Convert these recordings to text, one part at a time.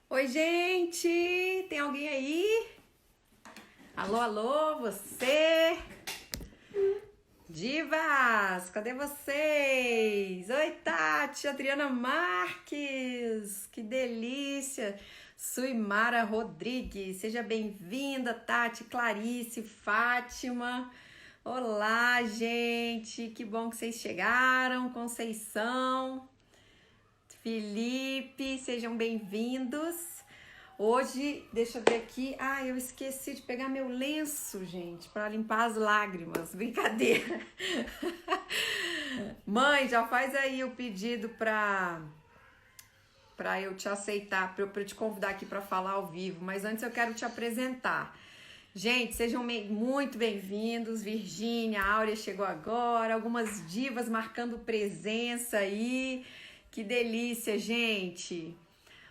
Oi, gente! Tem alguém aí? Alô, alô, você? Divas, cadê vocês? Oi, Tati, Adriana Marques, que delícia! Suimara Rodrigues, seja bem-vinda, Tati, Clarice, Fátima. Olá, gente, que bom que vocês chegaram, Conceição. Felipe, sejam bem-vindos. Hoje, deixa eu ver aqui. Eu esqueci de pegar meu lenço, gente, para limpar as lágrimas. Brincadeira. Mãe, já faz aí o pedido para eu te aceitar, para eu te convidar aqui para falar ao vivo. Mas antes eu quero te apresentar. Gente, sejam muito bem-vindos. Virgínia, Áurea chegou agora. Algumas divas marcando presença aí. Que delícia, gente!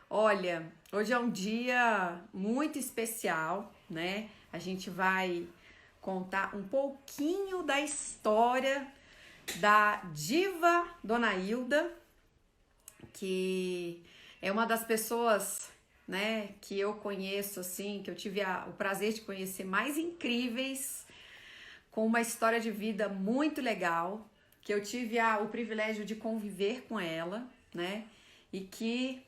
Olha, hoje é um dia muito especial, né? A gente vai contar um pouquinho da história da diva Dona Hilda, que é uma das pessoas, né, que eu conheço, assim, que eu tive o prazer de conhecer mais incríveis, com uma história de vida muito legal, que eu tive o privilégio de conviver com ela, né? E que,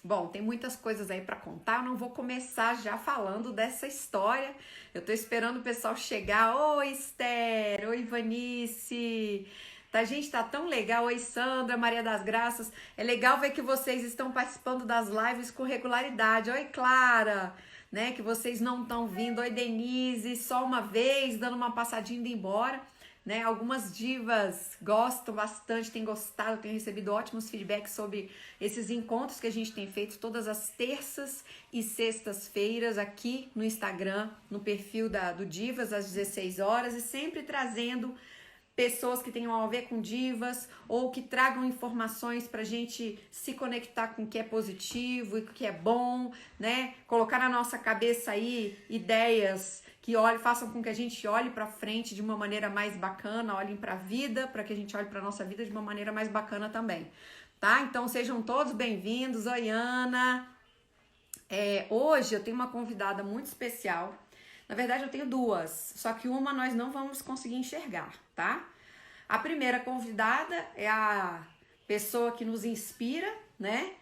bom, tem muitas coisas aí para contar. Eu não vou começar já falando dessa história. Eu tô esperando o pessoal chegar. Oi, Esther. Oi, Vanice. Tá, gente, tá tão legal. Oi, Sandra, Maria das Graças. É legal ver que vocês estão participando das lives com regularidade. Oi, Clara, né? Que vocês não estão vindo. Oi, Denise, só uma vez, dando uma passadinha e indo embora. Né? Algumas divas gostam bastante, têm gostado, têm recebido ótimos feedbacks sobre esses encontros que a gente tem feito todas as terças e sextas-feiras aqui no Instagram, no perfil do Divas, às 16 horas, e sempre trazendo pessoas que tenham a ver com divas ou que tragam informações pra gente se conectar com o que é positivo e com o que é bom, né? Colocar na nossa cabeça aí ideias que façam com que a gente olhe pra frente de uma maneira mais bacana, olhem pra vida, para que a gente olhe pra nossa vida de uma maneira mais bacana também, tá? Então sejam todos bem-vindos. Oi, Ana. Hoje eu tenho uma convidada muito especial. Na verdade, eu tenho duas, só que uma nós não vamos conseguir enxergar, tá? A primeira convidada é a pessoa que nos inspira, né?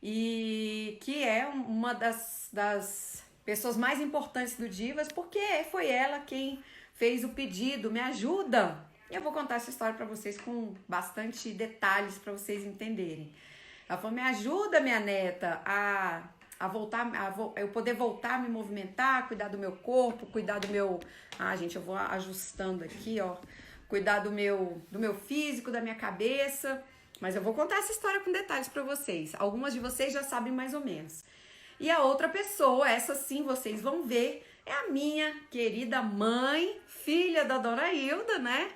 E que é uma das pessoas mais importantes do Divas, porque foi ela quem fez o pedido, me ajuda. E eu vou contar essa história para vocês com bastante detalhes para vocês entenderem. Ela falou: me ajuda, minha neta, a voltar, eu poder voltar a me movimentar, cuidar do meu corpo, cuidar do meu... gente, eu vou ajustando aqui, ó. Cuidar do meu físico, da minha cabeça. Mas eu vou contar essa história com detalhes pra vocês. Algumas de vocês já sabem mais ou menos. E a outra pessoa, essa sim vocês vão ver, é a minha querida mãe, filha da Dona Hilda, né?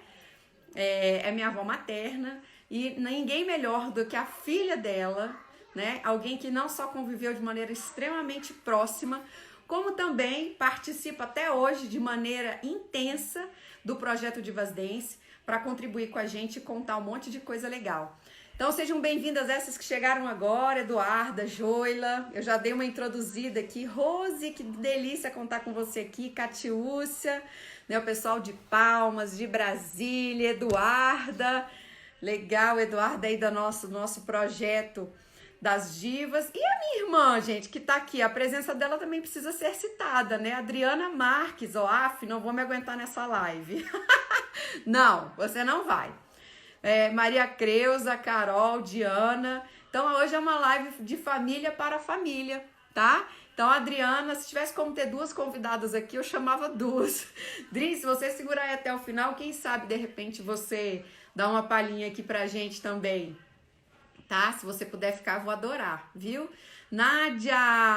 É minha avó materna. E ninguém melhor do que a filha dela, né? Alguém que não só conviveu de maneira extremamente próxima, como também participa até hoje de maneira intensa do projeto Divas Dance para contribuir com a gente e contar um monte de coisa legal. Então sejam bem-vindas essas que chegaram agora, Eduarda, Joila, eu já dei uma introduzida aqui, Rose, que delícia contar com você aqui, Catiúcia, né, o pessoal de Palmas, de Brasília, Eduarda, legal, Eduarda aí do nosso projeto das divas. E a minha irmã, gente, que tá aqui, a presença dela também precisa ser citada, né? Adriana Marques, não vou me aguentar nessa live. Não, você não vai. Maria Creuza, Carol, Diana. Então hoje é uma live de família para família, tá? Então, Adriana, se tivesse como ter duas convidadas aqui, eu chamava duas. Dri, se você segurar aí até o final, quem sabe, de repente, você dá uma palhinha aqui pra gente também, tá? Se você puder ficar, eu vou adorar, viu? Nádia,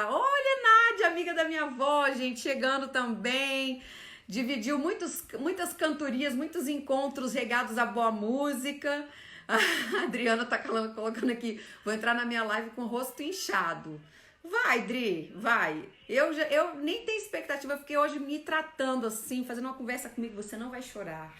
olha, Nádia, amiga da minha avó, gente, chegando também. Dividiu muitas cantorias, muitos encontros regados à boa música. A Adriana tá colocando aqui, vou entrar na minha live com o rosto inchado. Vai, Dri, vai. Eu nem tenho expectativa, eu fiquei hoje me tratando assim, fazendo uma conversa comigo. Você não vai chorar.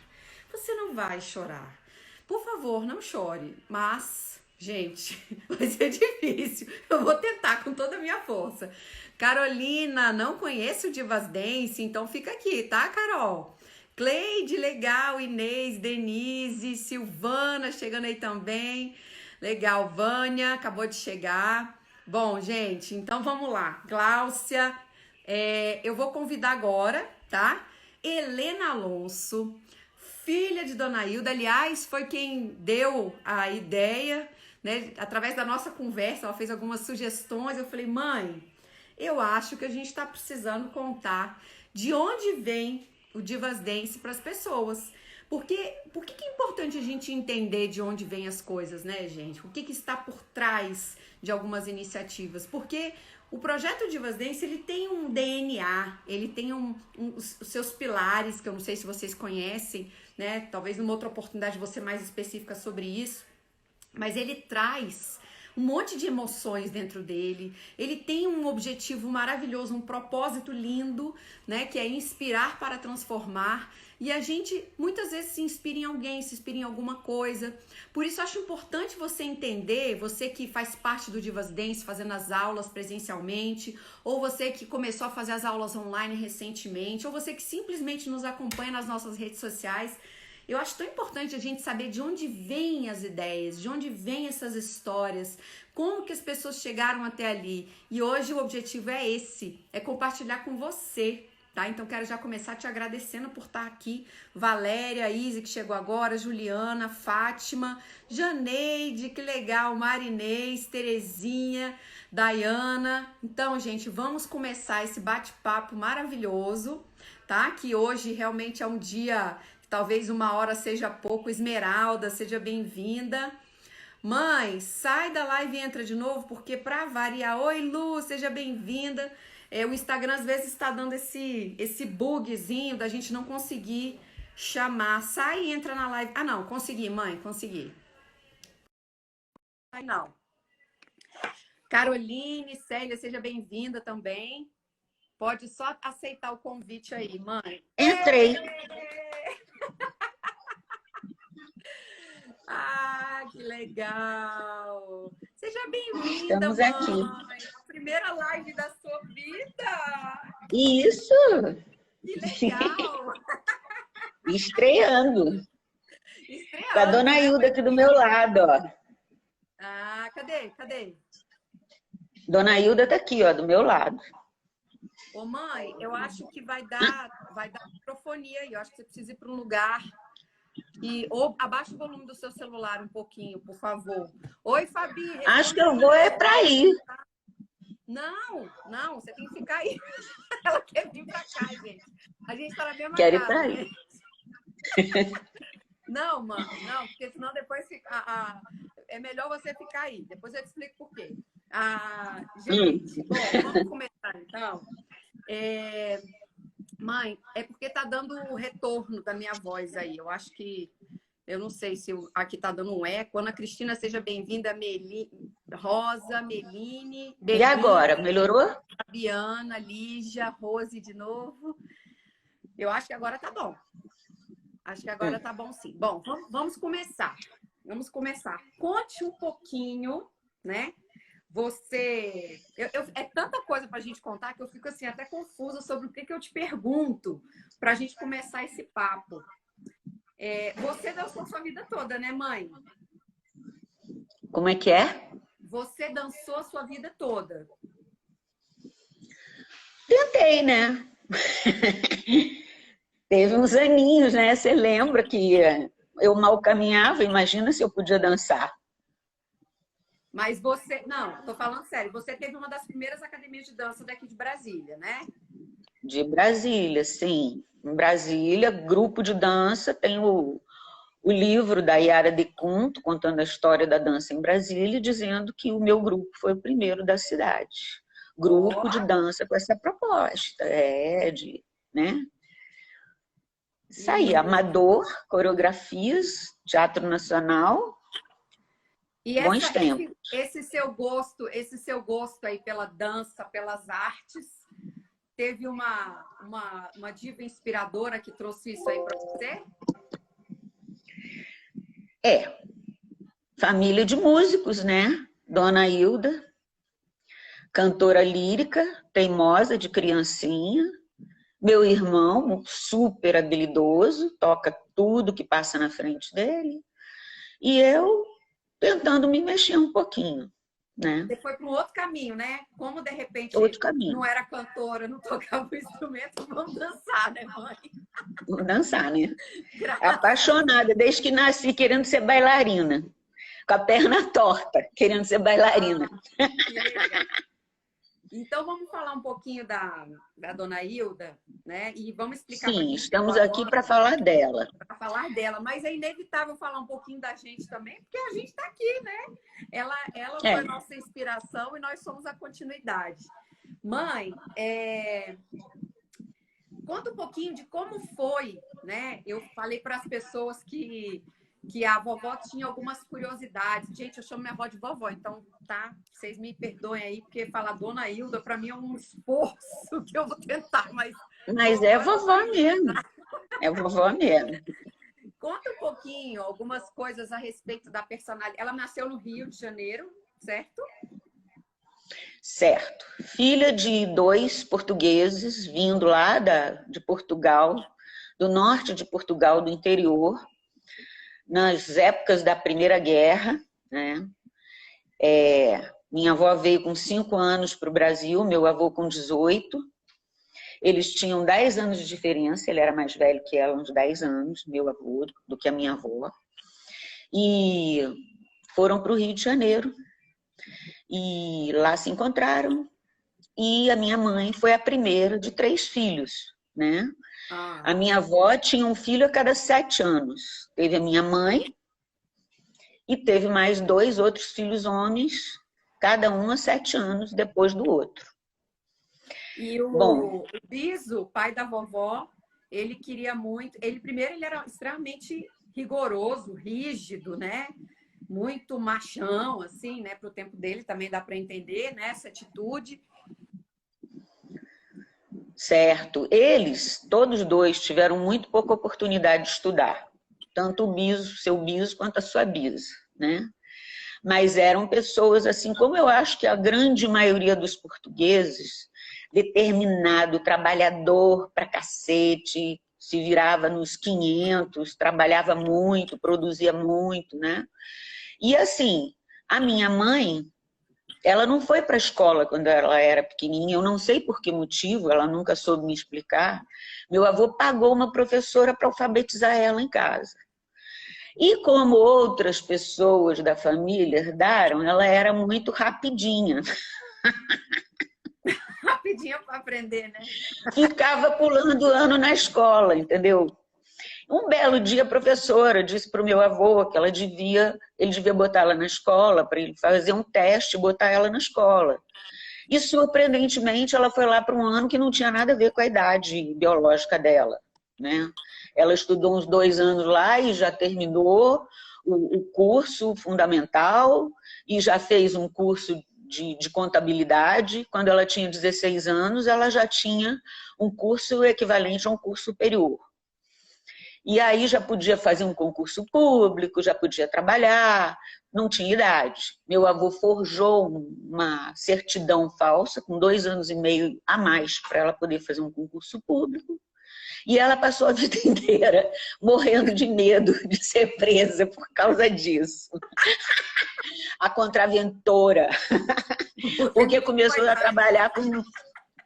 Você não vai chorar. Por favor, não chore, mas Gente, vai ser difícil. Eu vou tentar com toda a minha força. Carolina, não conheço o Divas Dance, então fica aqui, tá, Carol? Cleide, legal. Inês, Denise, Silvana chegando aí também. Legal, Vânia, acabou de chegar. Bom, gente, então vamos lá. Gláucia, eu vou convidar agora, tá? Helena Alonso, filha de Dona Hilda, aliás, foi quem deu a ideia, né? Através da nossa conversa, ela fez algumas sugestões. Eu falei, mãe, eu acho que a gente está precisando contar de onde vem o Divas Dance para as pessoas. Por que é importante a gente entender de onde vêm as coisas, né, gente? O que está por trás de algumas iniciativas? Porque o projeto Divas Dance, ele tem um DNA, ele tem os seus pilares, que eu não sei se vocês conhecem, né? Talvez numa outra oportunidade você mais específica sobre isso. Mas ele traz um monte de emoções dentro dele. Ele tem um objetivo maravilhoso, um propósito lindo, né? Que é inspirar para transformar. E a gente muitas vezes se inspira em alguém, se inspira em alguma coisa. Por isso eu acho importante você entender, você que faz parte do Divas Dance, fazendo as aulas presencialmente, ou você que começou a fazer as aulas online recentemente, ou você que simplesmente nos acompanha nas nossas redes sociais. Eu acho tão importante a gente saber de onde vêm as ideias, de onde vêm essas histórias, como que as pessoas chegaram até ali. E hoje o objetivo é esse, é compartilhar com você, tá? Então quero já começar te agradecendo por estar aqui. Valéria, Izzy, que chegou agora, Juliana, Fátima, Janeide, que legal, Marinês, Terezinha, Dayana. Então, gente, vamos começar esse bate-papo maravilhoso, tá? Que hoje realmente é um dia... Talvez uma hora seja pouco. Esmeralda, seja bem-vinda. Mãe, sai da live e entra de novo, porque para variar... Oi, Lu, seja bem-vinda. O Instagram às vezes está dando esse bugzinho da gente não conseguir chamar. Sai e entra na live. Ah, não, consegui, mãe, consegui. Ai, não. Caroline, Célia, seja bem-vinda também. Pode só aceitar o convite aí, mãe. Entrei. Ah, que legal! Seja bem-vinda, Estamos mãe! aqui. A primeira live da sua vida! Isso, Que legal! estreando. Com a Estreando, dona né, Hilda mãe? aqui do meu lado, ó. Ah, cadê? Cadê? Dona Hilda tá aqui, ó, do meu lado. Ô, mãe, eu acho que vai dar microfonia aí. Eu acho que você precisa ir para um lugar ou abaixa o volume do seu celular um pouquinho, por favor. Oi, Fabi, Acho que responde eu vou é para aí. Não, não, você tem que ficar aí. Ela quer vir pra cá, gente. A gente tá na mesma Quero ir casa, para né? aí. Não, mano, não, porque senão depois fica, é melhor você ficar aí. Depois eu te explico por quê. Gente, bom, vamos começar então. Mãe, é porque tá dando o retorno da minha voz aí. Eu acho que eu não sei se aqui tá dando um eco. Ana Cristina, seja bem-vinda. Rosa, Meline, E agora, melhorou? Fabiana, Lígia, Rose de novo. Eu acho que agora tá bom. Acho que agora tá bom sim. Bom, vamos começar. Vamos começar. Conte um pouquinho, né? Você... é tanta coisa pra gente contar que eu fico assim até confusa sobre o que eu te pergunto pra gente começar esse papo. Você dançou sua vida toda, né, mãe? Como é que é? Você dançou a sua vida toda. Tentei, né? Teve uns aninhos, né? Você lembra que eu mal caminhava? Imagina se eu podia dançar. Mas você... Não, tô falando sério. Você teve uma das primeiras academias de dança daqui de Brasília, né? De Brasília, sim. Em Brasília, grupo de dança, tem o livro da Yara de Cunto, contando a história da dança em Brasília, dizendo que o meu grupo foi o primeiro da cidade. Grupo de dança com essa proposta, né? Isso aí, amador, coreografias, teatro nacional, E bons tempos. esse seu gosto aí pela dança, pelas artes, teve uma diva inspiradora que trouxe isso aí para você? família de músicos, né? Dona Hilda, cantora lírica, teimosa de criancinha. Meu irmão, super habilidoso, toca tudo que passa na frente dele. E eu tentando me mexer um pouquinho, né? Você foi para um outro caminho, né? Como de repente Outro caminho. não era cantora, não tocava o instrumento, vamos dançar, né, mãe? Vou dançar, né? Graças. Apaixonada, desde que nasci querendo ser bailarina. Com a perna torta, querendo ser bailarina. Que legal. Então, vamos falar um pouquinho da Dona Hilda, né? E vamos explicar para Sim, quem estamos chegou aqui agora, para falar dela. para falar dela. Mas é inevitável falar um pouquinho da gente também, porque a gente está aqui, né? Ela foi a nossa inspiração e nós somos a continuidade. Mãe, conta um pouquinho de como foi, né? Eu falei para as pessoas que a vovó tinha algumas curiosidades. Gente, eu chamo minha avó de vovó, então, tá? Vocês me perdoem aí, porque falar Dona Hilda, para mim, é um esforço que eu vou tentar, mas... Mas é vovó mesmo. É vovó mesmo. Conta um pouquinho, algumas coisas a respeito da personalidade. Ela nasceu no Rio de Janeiro, certo? Certo. Filha de 2 portugueses, vindo lá de Portugal, do norte de Portugal, do interior, nas épocas da Primeira Guerra, né? Minha avó veio com 5 anos para o Brasil, meu avô com 18. Eles tinham 10 anos de diferença, ele era mais velho que ela, uns 10 anos, meu avô, do que a minha avó. E foram para o Rio de Janeiro. E lá se encontraram. E a minha mãe foi a primeira de 3 filhos, né? A minha avó tinha um filho a cada 7 anos. Teve a minha mãe e teve mais 2 outros filhos homens, cada um a 7 anos depois do outro. E o Biso, pai da vovó, ele queria muito... Primeiro, ele era extremamente rigoroso, rígido, né? Muito machão, assim, né? Para o tempo dele também dá para entender, né? Essa atitude. Certo. Eles, todos 2, tiveram muito pouca oportunidade de estudar. Tanto o Biso, seu Biso, quanto a sua Bisa, né? Mas eram pessoas, assim como eu acho que a grande maioria dos portugueses, determinado, trabalhador pra cacete, se virava nos 500, trabalhava muito, produzia muito, né? E assim, a minha mãe, ela não foi para a escola quando ela era pequenininha, eu não sei por que motivo, ela nunca soube me explicar. Meu avô pagou uma professora para alfabetizar ela em casa. E como outras pessoas da família herdaram, ela era muito rapidinha. Rapidinho para aprender, né? Ficava pulando ano na escola, entendeu? Um belo dia, a professora disse para o meu avô que ele devia botar ela na escola, para ele fazer um teste e botar ela na escola. E, surpreendentemente, ela foi lá para um ano que não tinha nada a ver com a idade biológica dela, né? Ela estudou uns 2 anos lá e já terminou o curso fundamental e já fez um curso de contabilidade. Quando ela tinha 16 anos, ela já tinha um curso equivalente a um curso superior. E aí já podia fazer um concurso público, já podia trabalhar, não tinha idade. Meu avô forjou uma certidão falsa, com 2 anos e meio a mais, para ela poder fazer um concurso público. E ela passou a vida inteira morrendo de medo de ser presa por causa disso. A contraventora. Porque começou a trabalhar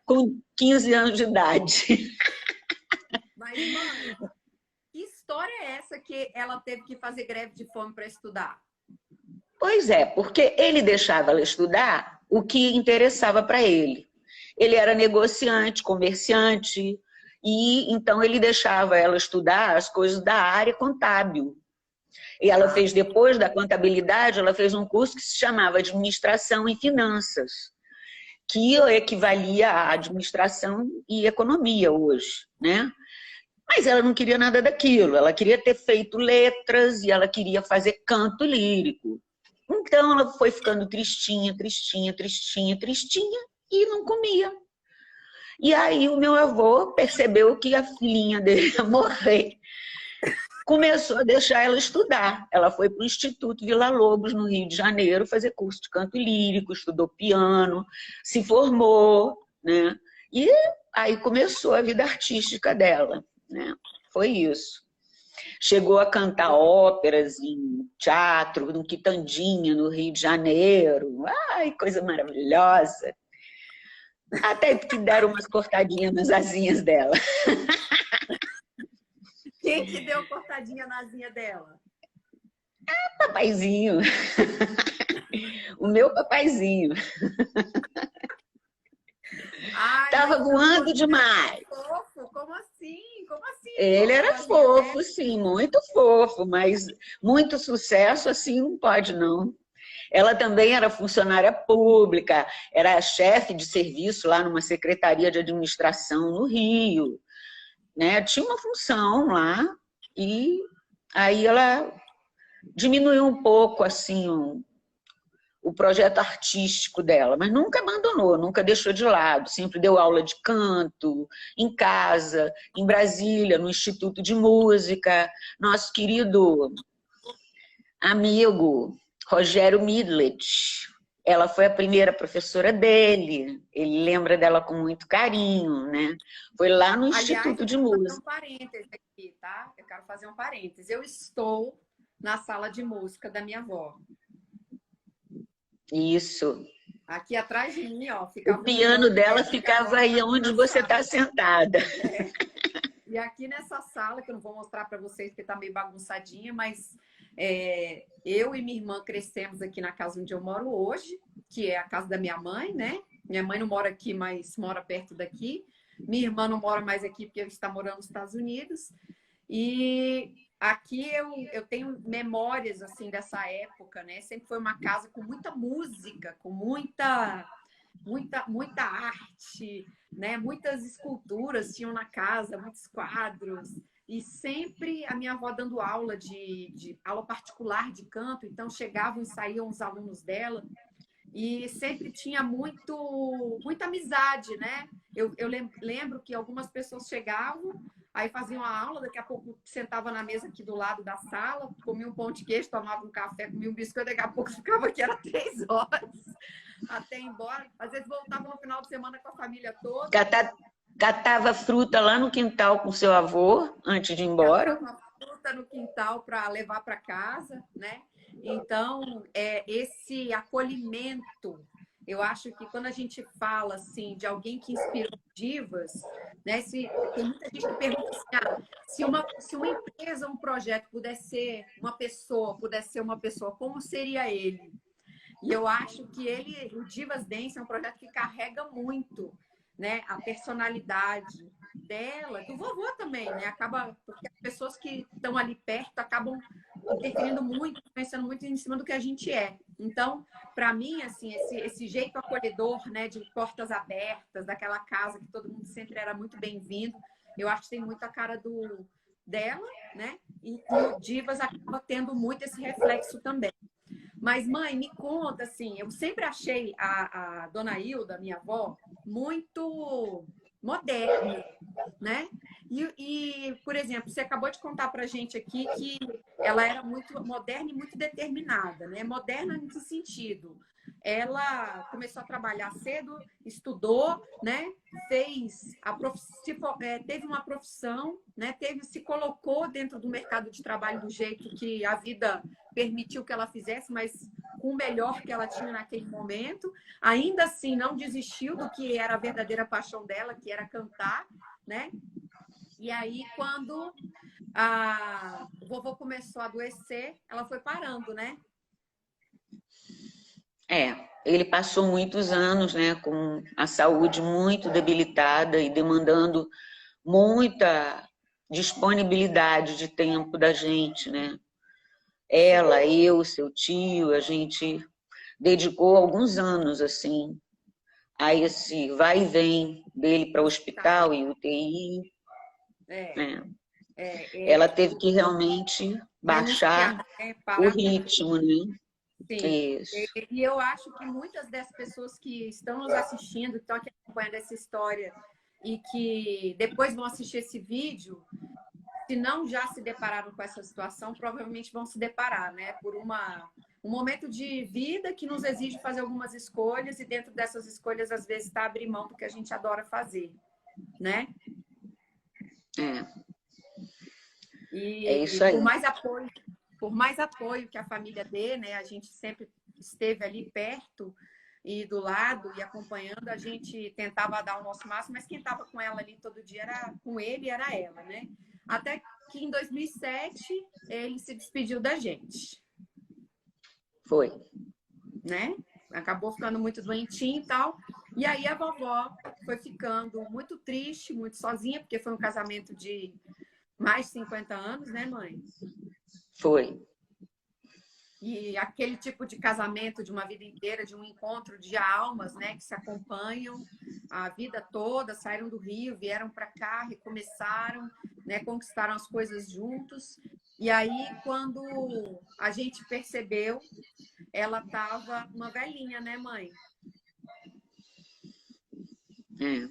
com 15 anos de idade. Mas, mãe, que história é essa que ela teve que fazer greve de fome para estudar? Pois é, porque ele deixava ela estudar o que interessava para ele. Ele era negociante, comerciante, e então ele deixava ela estudar as coisas da área contábil. E ela fez, depois da contabilidade, ela fez um curso que se chamava Administração e Finanças, que equivalia à administração e economia hoje, né? Mas ela não queria nada daquilo, ela queria ter feito letras e ela queria fazer canto lírico. Então ela foi ficando tristinha, tristinha, tristinha, tristinha e não comia. E aí o meu avô percebeu que a filhinha dele ia morrer começou a deixar ela estudar. Ela foi para o Instituto Villa-Lobos, no Rio de Janeiro, fazer curso de canto lírico, estudou piano, se formou, né? E aí começou a vida artística dela, né? Foi isso. Chegou a cantar óperas em teatro, no Quitandinha, no Rio de Janeiro. Ai, coisa maravilhosa. Até que deram umas cortadinhas nas asinhas dela. Quem que deu cortadinha na asinha dela? Papaizinho. O meu papaizinho. Ai, Tava mas voando demais. fofo, como assim? Como assim? Ele era Fofo, fofo, sim, muito fofo, mas muito sucesso assim não pode, não. Ela também era funcionária pública, era chefe de serviço lá numa secretaria de administração no Rio, né? Tinha uma função lá e aí ela diminuiu um pouco assim o projeto artístico dela, mas nunca abandonou, nunca deixou de lado, sempre deu aula de canto, em casa, em Brasília, no Instituto de Música. Nosso querido amigo Rogério Midlet, ela foi a primeira professora dele, ele lembra dela com muito carinho, né? Foi lá no Aliás, Instituto eu de quero fazer Música. um parêntese aqui, tá? Eu quero fazer um parêntese. Eu estou na sala de música da minha avó. Isso. Aqui atrás de mim, ó, O ficava o piano piano dela dela, que ficava agora aí está onde na você sala. está sentada. É. E aqui nessa sala, que eu não vou mostrar para vocês porque está meio bagunçadinha, mas eu e minha irmã crescemos aqui na casa onde eu moro hoje, que é a casa da minha mãe, né? Minha mãe não mora aqui, mas mora perto daqui. Minha irmã não mora mais aqui porque está morando nos Estados Unidos. E aqui eu tenho memórias assim dessa época, né? Sempre foi uma casa com muita música, com muita arte, né? Muitas esculturas tinham na casa, muitos quadros. E sempre a minha avó dando aula de aula particular de canto, então chegavam e saíam os alunos dela. E sempre tinha muita amizade, né? Eu lembro que algumas pessoas chegavam, aí faziam a aula, daqui a pouco sentava na mesa aqui do lado da sala, comia um pão de queijo, tomava um café, comia um biscoito, daqui a pouco ficava aqui, era 3 horas até ir embora. Às vezes voltava no final de semana com a família toda. Catava fruta lá no quintal com seu avô, antes de ir embora. Catava fruta no quintal para levar para casa, né? Então, esse acolhimento, eu acho que quando a gente fala assim de alguém que inspirou divas, né? Tem muita gente que pergunta assim, se uma empresa, um projeto pudesse ser uma pessoa, como seria ele? E eu acho que o Divas Dance é um projeto que carrega muito, né, a personalidade dela, do vovô também, né? Porque as pessoas que estão ali perto acabam interferindo muito, pensando muito em cima do que a gente é. Então, para mim, assim, esse jeito acolhedor, né, de portas abertas, daquela casa que todo mundo sempre era muito bem-vindo, eu acho que tem muito a cara dela, né? E o Divas acaba tendo muito esse reflexo também. Mas, mãe, me conta, assim, eu sempre achei a dona Hilda, minha avó, muito moderna, né? Por exemplo, você acabou de contar pra gente aqui que ela era muito moderna e muito determinada, né? Moderna em que sentido? Ela começou a trabalhar cedo, estudou, né? Teve uma profissão, né? Se colocou dentro do mercado de trabalho do jeito que a vida permitiu que ela fizesse, mas com o melhor que ela tinha naquele momento. Ainda assim, não desistiu do que era a verdadeira paixão dela, que era cantar, né? E aí, quando o vovô começou a adoecer, ela foi parando, né? Ele passou muitos anos, né, com a saúde muito debilitada e demandando muita disponibilidade de tempo da gente, né? Ela, eu, seu tio, a gente dedicou alguns anos, assim, a esse vai e vem dele para o hospital e UTI. Ela teve que realmente baixar o ritmo, né? Sim. Isso. E eu acho que muitas das pessoas que estão nos assistindo, que estão aqui acompanhando essa história e que depois vão assistir esse vídeo, se não já se depararam com essa situação, provavelmente vão se deparar, né? Por um momento de vida que nos exige fazer algumas escolhas e dentro dessas escolhas, às vezes, está abrir mão do que a gente adora fazer, né? É, é E isso aí. por mais apoio que a família dê, né? A gente sempre esteve ali perto e do lado e acompanhando, a gente tentava dar o nosso máximo, mas quem estava com ela ali todo dia era com ele, era ela, né? Até que em 2007 ele se despediu da gente, Foi. né? Acabou ficando muito doentinho e tal. E aí a vovó foi ficando muito triste, muito sozinha, porque foi um casamento de mais de 50 anos, né, mãe? Foi. E aquele tipo de casamento de uma vida inteira, de um encontro de almas, né, que se acompanham a vida toda, saíram do Rio, vieram para cá, recomeçaram, né, conquistaram as coisas juntos. E aí, quando a gente percebeu, ela estava uma velhinha, né, mãe? É.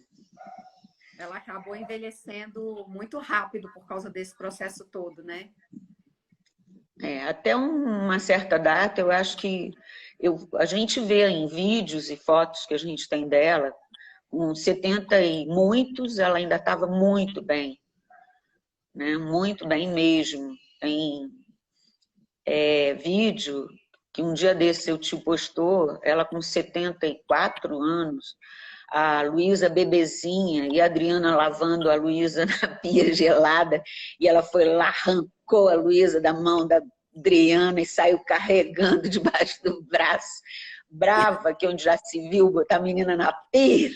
Ela acabou envelhecendo muito rápido por causa desse processo todo, né? Até uma certa data, eu acho que a gente vê em vídeos e fotos que a gente tem dela, com 70 e muitos, ela ainda estava muito bem, né? Muito bem mesmo. Tem vídeo que um dia desse seu tio postou, ela com 74 anos, a Luísa bebezinha e a Adriana lavando a Luísa na pia gelada, e ela foi lá, arrancou a Luísa da mão da Adriana e saiu carregando debaixo do braço, brava, que onde já se viu botar a menina na pia.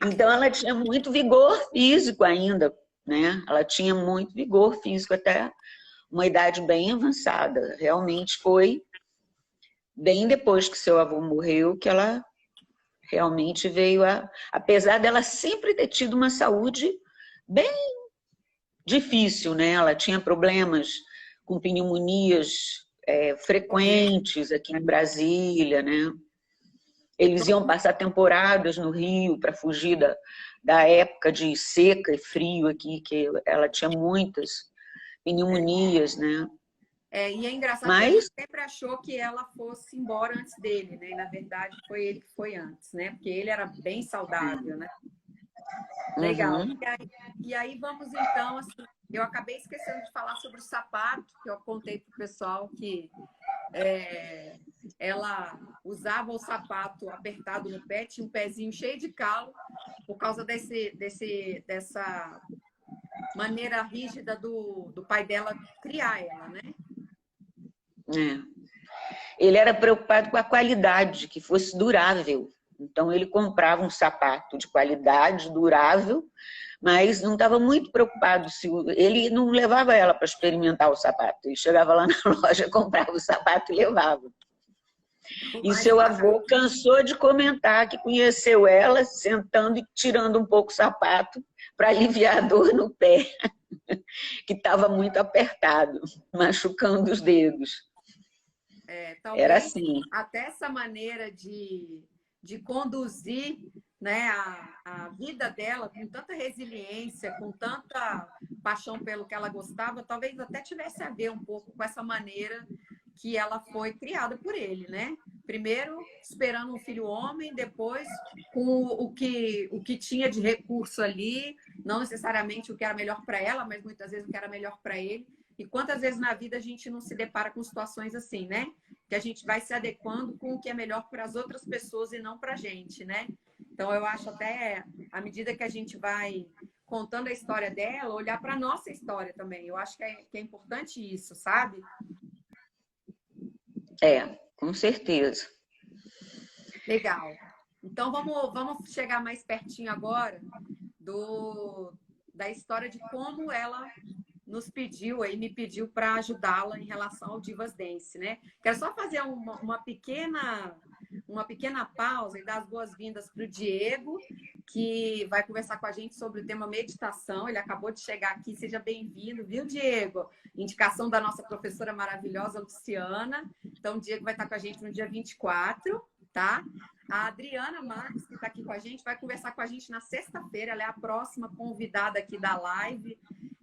Então ela tinha muito vigor físico ainda, né? Ela tinha muito vigor físico até uma idade bem avançada. Realmente foi bem depois que seu avô morreu que ela realmente veio apesar dela sempre ter tido uma saúde bem difícil, né? Ela tinha problemas com pneumonias frequentes aqui em Brasília, né? Eles iam passar temporadas no Rio para fugir da época de seca e frio aqui, que ela tinha muitas pneumonias, né? E é engraçado que a Mas gente sempre achou que ela fosse embora antes dele, né? E, na verdade, foi ele que foi antes, né? Porque ele era bem saudável, né? Legal. uhum. E aí vamos então, assim, eu acabei esquecendo de falar sobre o sapato, que eu contei para o pessoal que ela usava o sapato apertado no pé, tinha um pezinho cheio de calo, por causa dessa maneira rígida do pai dela criar ela, né? Ele era preocupado com a qualidade, que fosse durável. Então ele comprava um sapato de qualidade, durável, mas não estava muito preocupado. Ele não levava ela para experimentar o sapato. Ele chegava lá na loja, comprava o sapato e levava. E seu avô cansou de comentar que conheceu ela sentando e tirando um pouco o sapato para aliviar a dor no pé, que estava muito apertado, machucando os dedos. Talvez era assim. até essa maneira de conduzir, né, a vida dela com tanta resiliência, com tanta paixão pelo que ela gostava, talvez até tivesse a ver um pouco com essa maneira que ela foi criada por ele, né? Primeiro esperando um filho homem, depois com o que tinha de recurso ali, não necessariamente o que era melhor para ela, mas muitas vezes o que era melhor para ele. E quantas vezes na vida a gente não se depara com situações assim, né? Que a gente vai se adequando com o que é melhor para as outras pessoas e não para a gente, né? Então, eu acho até, à medida que a gente vai contando a história dela, olhar para a nossa história também. Eu acho que é importante isso, sabe? Com certeza. Legal. Então, vamos chegar mais pertinho agora da história de como ela nos pediu, aí me pediu para ajudá-la em relação ao Divas Dance, né? Quero só fazer uma pequena pausa e dar as boas-vindas para o Diego, que vai conversar com a gente sobre o tema meditação. Ele acabou de chegar aqui, seja bem-vindo, viu, Diego? Indicação da nossa professora maravilhosa, Luciana. Então, o Diego vai estar com a gente no dia 24. tá? A Adriana Marques, que está aqui com a gente, vai conversar com a gente na sexta-feira. Ela é a próxima convidada aqui da live.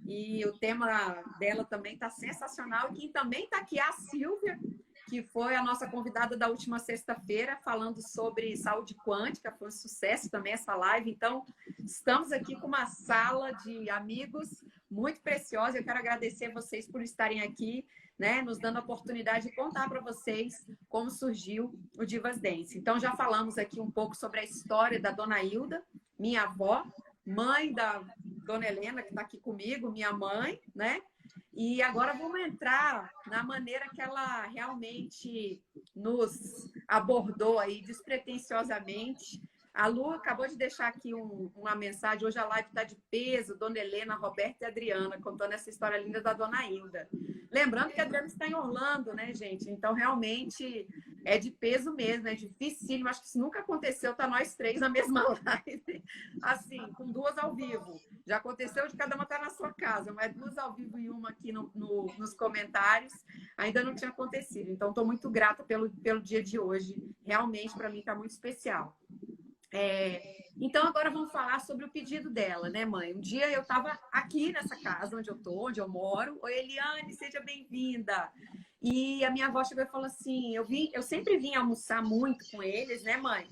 E o tema dela também está sensacional. E quem também está aqui é a Silvia, que foi a nossa convidada da última sexta-feira, falando sobre saúde quântica. Foi um sucesso também essa live. Então, estamos aqui com uma sala de amigos muito preciosa. Eu quero agradecer vocês por estarem aqui, né, nos dando a oportunidade de contar para vocês como surgiu o Divas Dance. Então, já falamos aqui um pouco sobre a história da Dona Hilda, minha avó, mãe da Dona Helena, que está aqui comigo, minha mãe, né? E agora vamos entrar na maneira que ela realmente nos abordou aí despretensiosamente. A Lu acabou de deixar aqui uma mensagem. Hoje a live está de peso. Dona Helena, Roberta e Adriana, contando essa história linda da Dona Hilda. Lembrando que a Adriana está em Orlando, né, gente? Então, realmente, é de peso mesmo. É dificílimo. Acho que isso nunca aconteceu. Tá nós três na mesma live. Assim, com duas ao vivo. Já aconteceu de cada uma estar na sua casa, mas duas ao vivo e uma aqui nos comentários. Ainda não tinha acontecido. Então, estou muito grata pelo dia de hoje. Realmente, para mim, está muito especial. Então, agora vamos falar sobre o pedido dela, né, mãe? Um dia eu estava aqui nessa casa onde eu moro. Oi, Eliane, seja bem-vinda. E a minha avó chegou e falou assim: eu sempre vim almoçar muito com eles, né, mãe?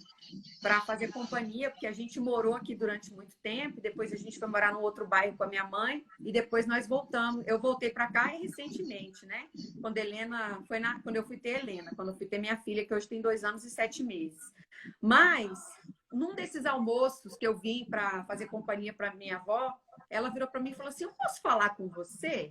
Para fazer companhia, porque a gente morou aqui durante muito tempo, depois a gente foi morar num outro bairro com a minha mãe, e depois nós voltamos. Eu voltei para cá recentemente, né? Quando eu fui ter Helena, quando eu fui ter minha filha, que hoje tem 2 anos e 7 meses. Mas num desses almoços que eu vim para fazer companhia para minha avó, ela virou para mim e falou assim: eu posso falar com você?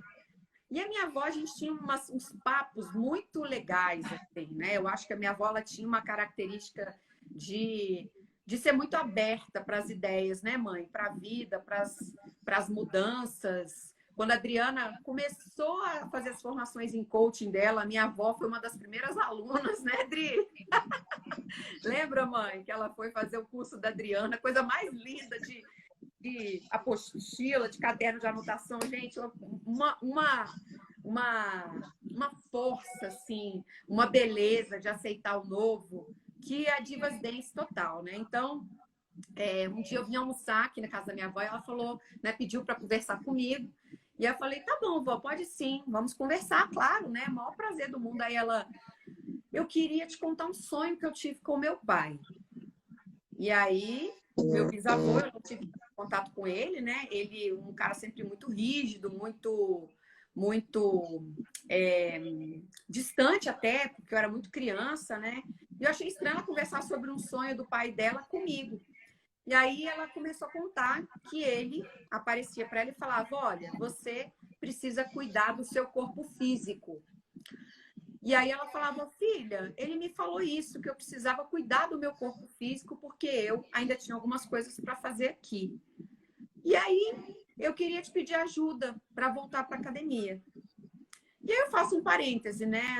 E a minha avó, a gente tinha uns papos muito legais, assim, né? Eu acho que a minha avó ela tinha uma característica de ser muito aberta para as ideias, né, mãe? Para a vida, para as mudanças. Quando a Adriana começou a fazer as formações em coaching dela, a minha avó foi uma das primeiras alunas, né, Adri? Lembra, mãe, que ela foi fazer o curso da Adriana, coisa mais linda de apostila, de caderno de anotação, gente, uma força, assim, uma beleza de aceitar o novo, que é a Divas Dance total, né? Então, um dia eu vim almoçar aqui na casa da minha avó e ela falou, né, pediu para conversar comigo. E eu falei, tá bom, vó, pode sim, vamos conversar, claro, né? Maior prazer do mundo. Aí ela, eu queria te contar um sonho que eu tive com meu pai. E aí, meu bisavô, eu não tive contato com ele, né? Ele, um cara sempre muito rígido, muito distante até, porque eu era muito criança, né? E eu achei estranho ela conversar sobre um sonho do pai dela comigo. E aí ela começou a contar que ele aparecia para ela e falava: olha, você precisa cuidar do seu corpo físico. E aí ela falava: filha, ele me falou isso, que eu precisava cuidar do meu corpo físico porque eu ainda tinha algumas coisas para fazer aqui. E aí eu queria te pedir ajuda para voltar para a academia. E aí eu faço um parêntese, né?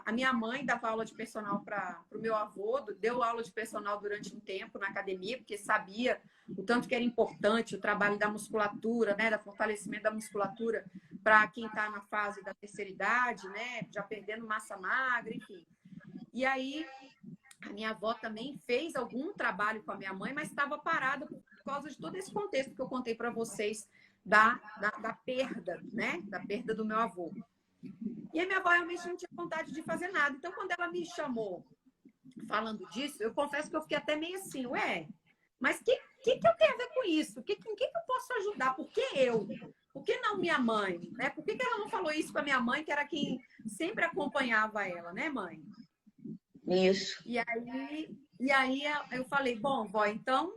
A minha mãe dava aula de personal para o meu avô, deu aula de personal durante um tempo na academia, porque sabia o tanto que era importante o trabalho da musculatura, né? Da fortalecimento da musculatura para quem está na fase da terceira idade, né? Já perdendo massa magra, enfim. E aí a minha avó também fez algum trabalho com a minha mãe, mas estava parada por causa de todo esse contexto que eu contei para vocês da perda, né? Da perda do meu avô. E a minha avó realmente não tinha vontade de fazer nada. Então, quando ela me chamou falando disso, eu confesso que eu fiquei até meio assim, mas o que eu tenho a ver com isso? Quem que eu posso ajudar? Por que eu? Por que não minha mãe? Né? Por que ela não falou isso com a minha mãe, que era quem sempre acompanhava ela, né, mãe? Isso. E aí eu falei, bom, vó, então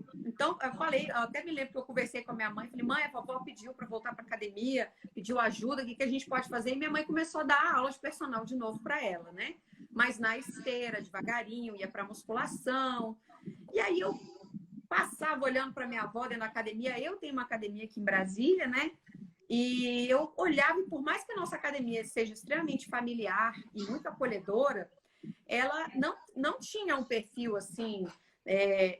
eu falei, eu até me lembro que eu conversei com a minha mãe, falei, mãe, a vovó pediu para voltar para academia, pediu ajuda, o que a gente pode fazer? E minha mãe começou a dar aula de personal de novo para ela, né? Mas na esteira, devagarinho, ia para musculação. E aí eu passava olhando para minha avó dentro da academia. Eu tenho uma academia aqui em Brasília, né? E eu olhava, e por mais que a nossa academia seja extremamente familiar e muito acolhedora, ela não tinha um perfil assim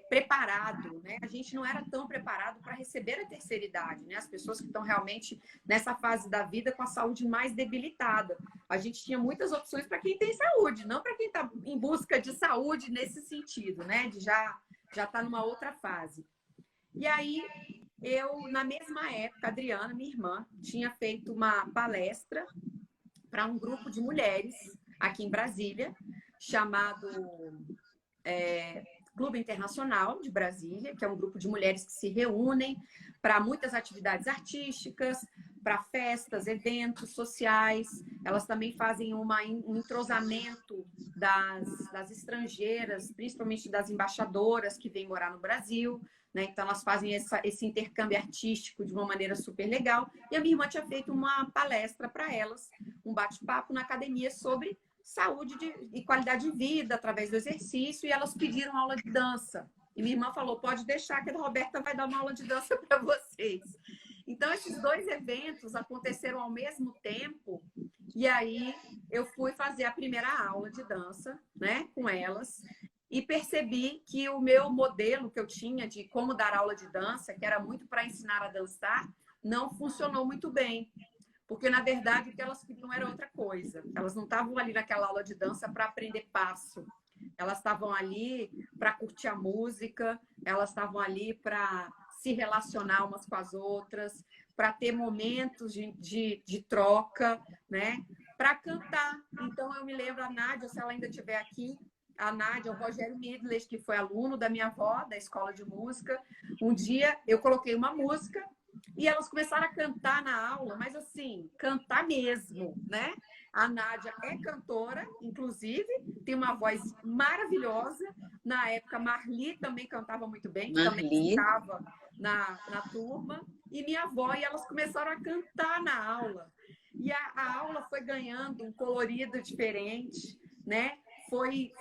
preparado, né? A gente não era tão preparado para receber a terceira idade, né? As pessoas que estão realmente nessa fase da vida com a saúde mais debilitada. A gente tinha muitas opções para quem tem saúde, não para quem está em busca de saúde nesse sentido, né? De já tá numa outra fase. E aí, eu, na mesma época, a Adriana, minha irmã, tinha feito uma palestra para um grupo de mulheres aqui em Brasília, chamado Clube Internacional de Brasília, que é um grupo de mulheres que se reúnem para muitas atividades artísticas, para festas, eventos sociais. Elas também fazem um entrosamento das estrangeiras, principalmente das embaixadoras que vêm morar no Brasil. Né? Então, elas fazem esse intercâmbio artístico de uma maneira super legal. E a minha irmã tinha feito uma palestra para elas, um bate-papo na academia sobre saúde e qualidade de vida através do exercício, e elas pediram aula de dança. E minha irmã falou, pode deixar que a Roberta vai dar uma aula de dança para vocês. Então, esses dois eventos aconteceram ao mesmo tempo, e aí eu fui fazer a primeira aula de dança, né, com elas, e percebi que o meu modelo que eu tinha de como dar aula de dança, que era muito para ensinar a dançar, não funcionou muito bem. Porque, na verdade, o que elas queriam era outra coisa. Elas não estavam ali naquela aula de dança para aprender passo. Elas estavam ali para curtir a música, elas estavam ali para se relacionar umas com as outras, para ter momentos de troca, né? Para cantar. Então, eu me lembro, a Nádia, se ela ainda estiver aqui, a Nádia, o Rogério Midles, que foi aluno da minha avó, da escola de música. Um dia, eu coloquei uma música e elas começaram a cantar na aula, mas assim, cantar mesmo, né? A Nádia é cantora, inclusive, tem uma voz maravilhosa. Na época, Marli também cantava muito bem, que também estava na turma. E minha avó, e elas começaram a cantar na aula. E a aula foi ganhando um colorido diferente, né? Foi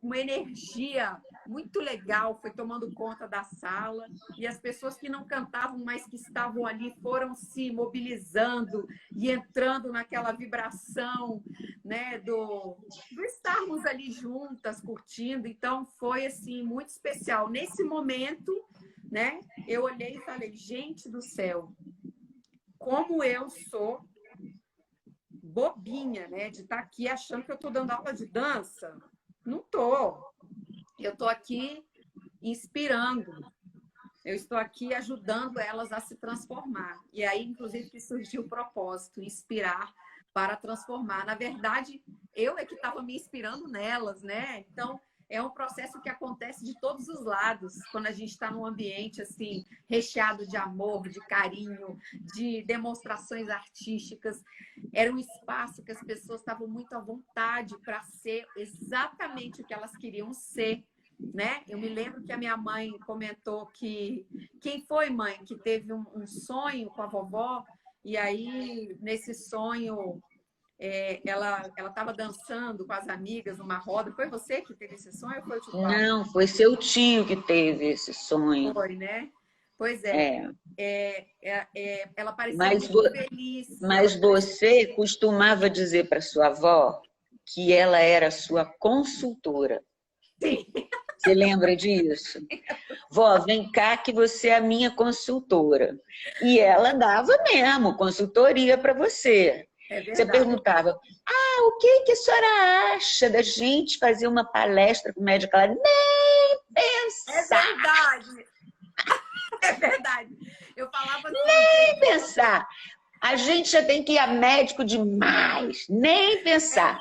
uma energia muito legal, foi tomando conta da sala, e as pessoas que não cantavam, mas que estavam ali, foram se mobilizando e entrando naquela vibração, né, do estarmos ali juntas, curtindo. Então, foi, assim, muito especial. Nesse momento, né, eu olhei e falei, gente do céu, como eu sou bobinha, né, de estar aqui achando que eu estou dando aula de dança. Não estou. Eu estou aqui inspirando. Eu estou aqui ajudando elas a se transformar. E aí, inclusive, que surgiu o propósito, inspirar para transformar. Na verdade, eu é que estava me inspirando nelas, né? Então, é um processo que acontece de todos os lados, quando a gente está num ambiente assim, recheado de amor, de carinho, de demonstrações artísticas. Era um espaço que as pessoas estavam muito à vontade para ser exatamente o que elas queriam ser. Né? Eu me lembro que a minha mãe comentou que quem foi, mãe, que teve um sonho com a vovó, e aí nesse sonho ela estava dançando com as amigas numa roda. Foi você que teve esse sonho ou foi o tio Paulo? Não, foi seu tio que teve esse sonho. Foi, né? Pois é. Ela parecia Mas, muito feliz. Mas você costumava dizer para sua avó que ela era sua consultora. Sim. Você lembra disso? Vó, vem cá que você é a minha consultora. E ela dava mesmo consultoria para você. Você perguntava, o que a senhora acha da gente fazer uma palestra com médica? Ela, nem pensar. É verdade. É verdade. Eu falava assim. Nem pensar. A gente já tem que ir a médico demais. Nem pensar.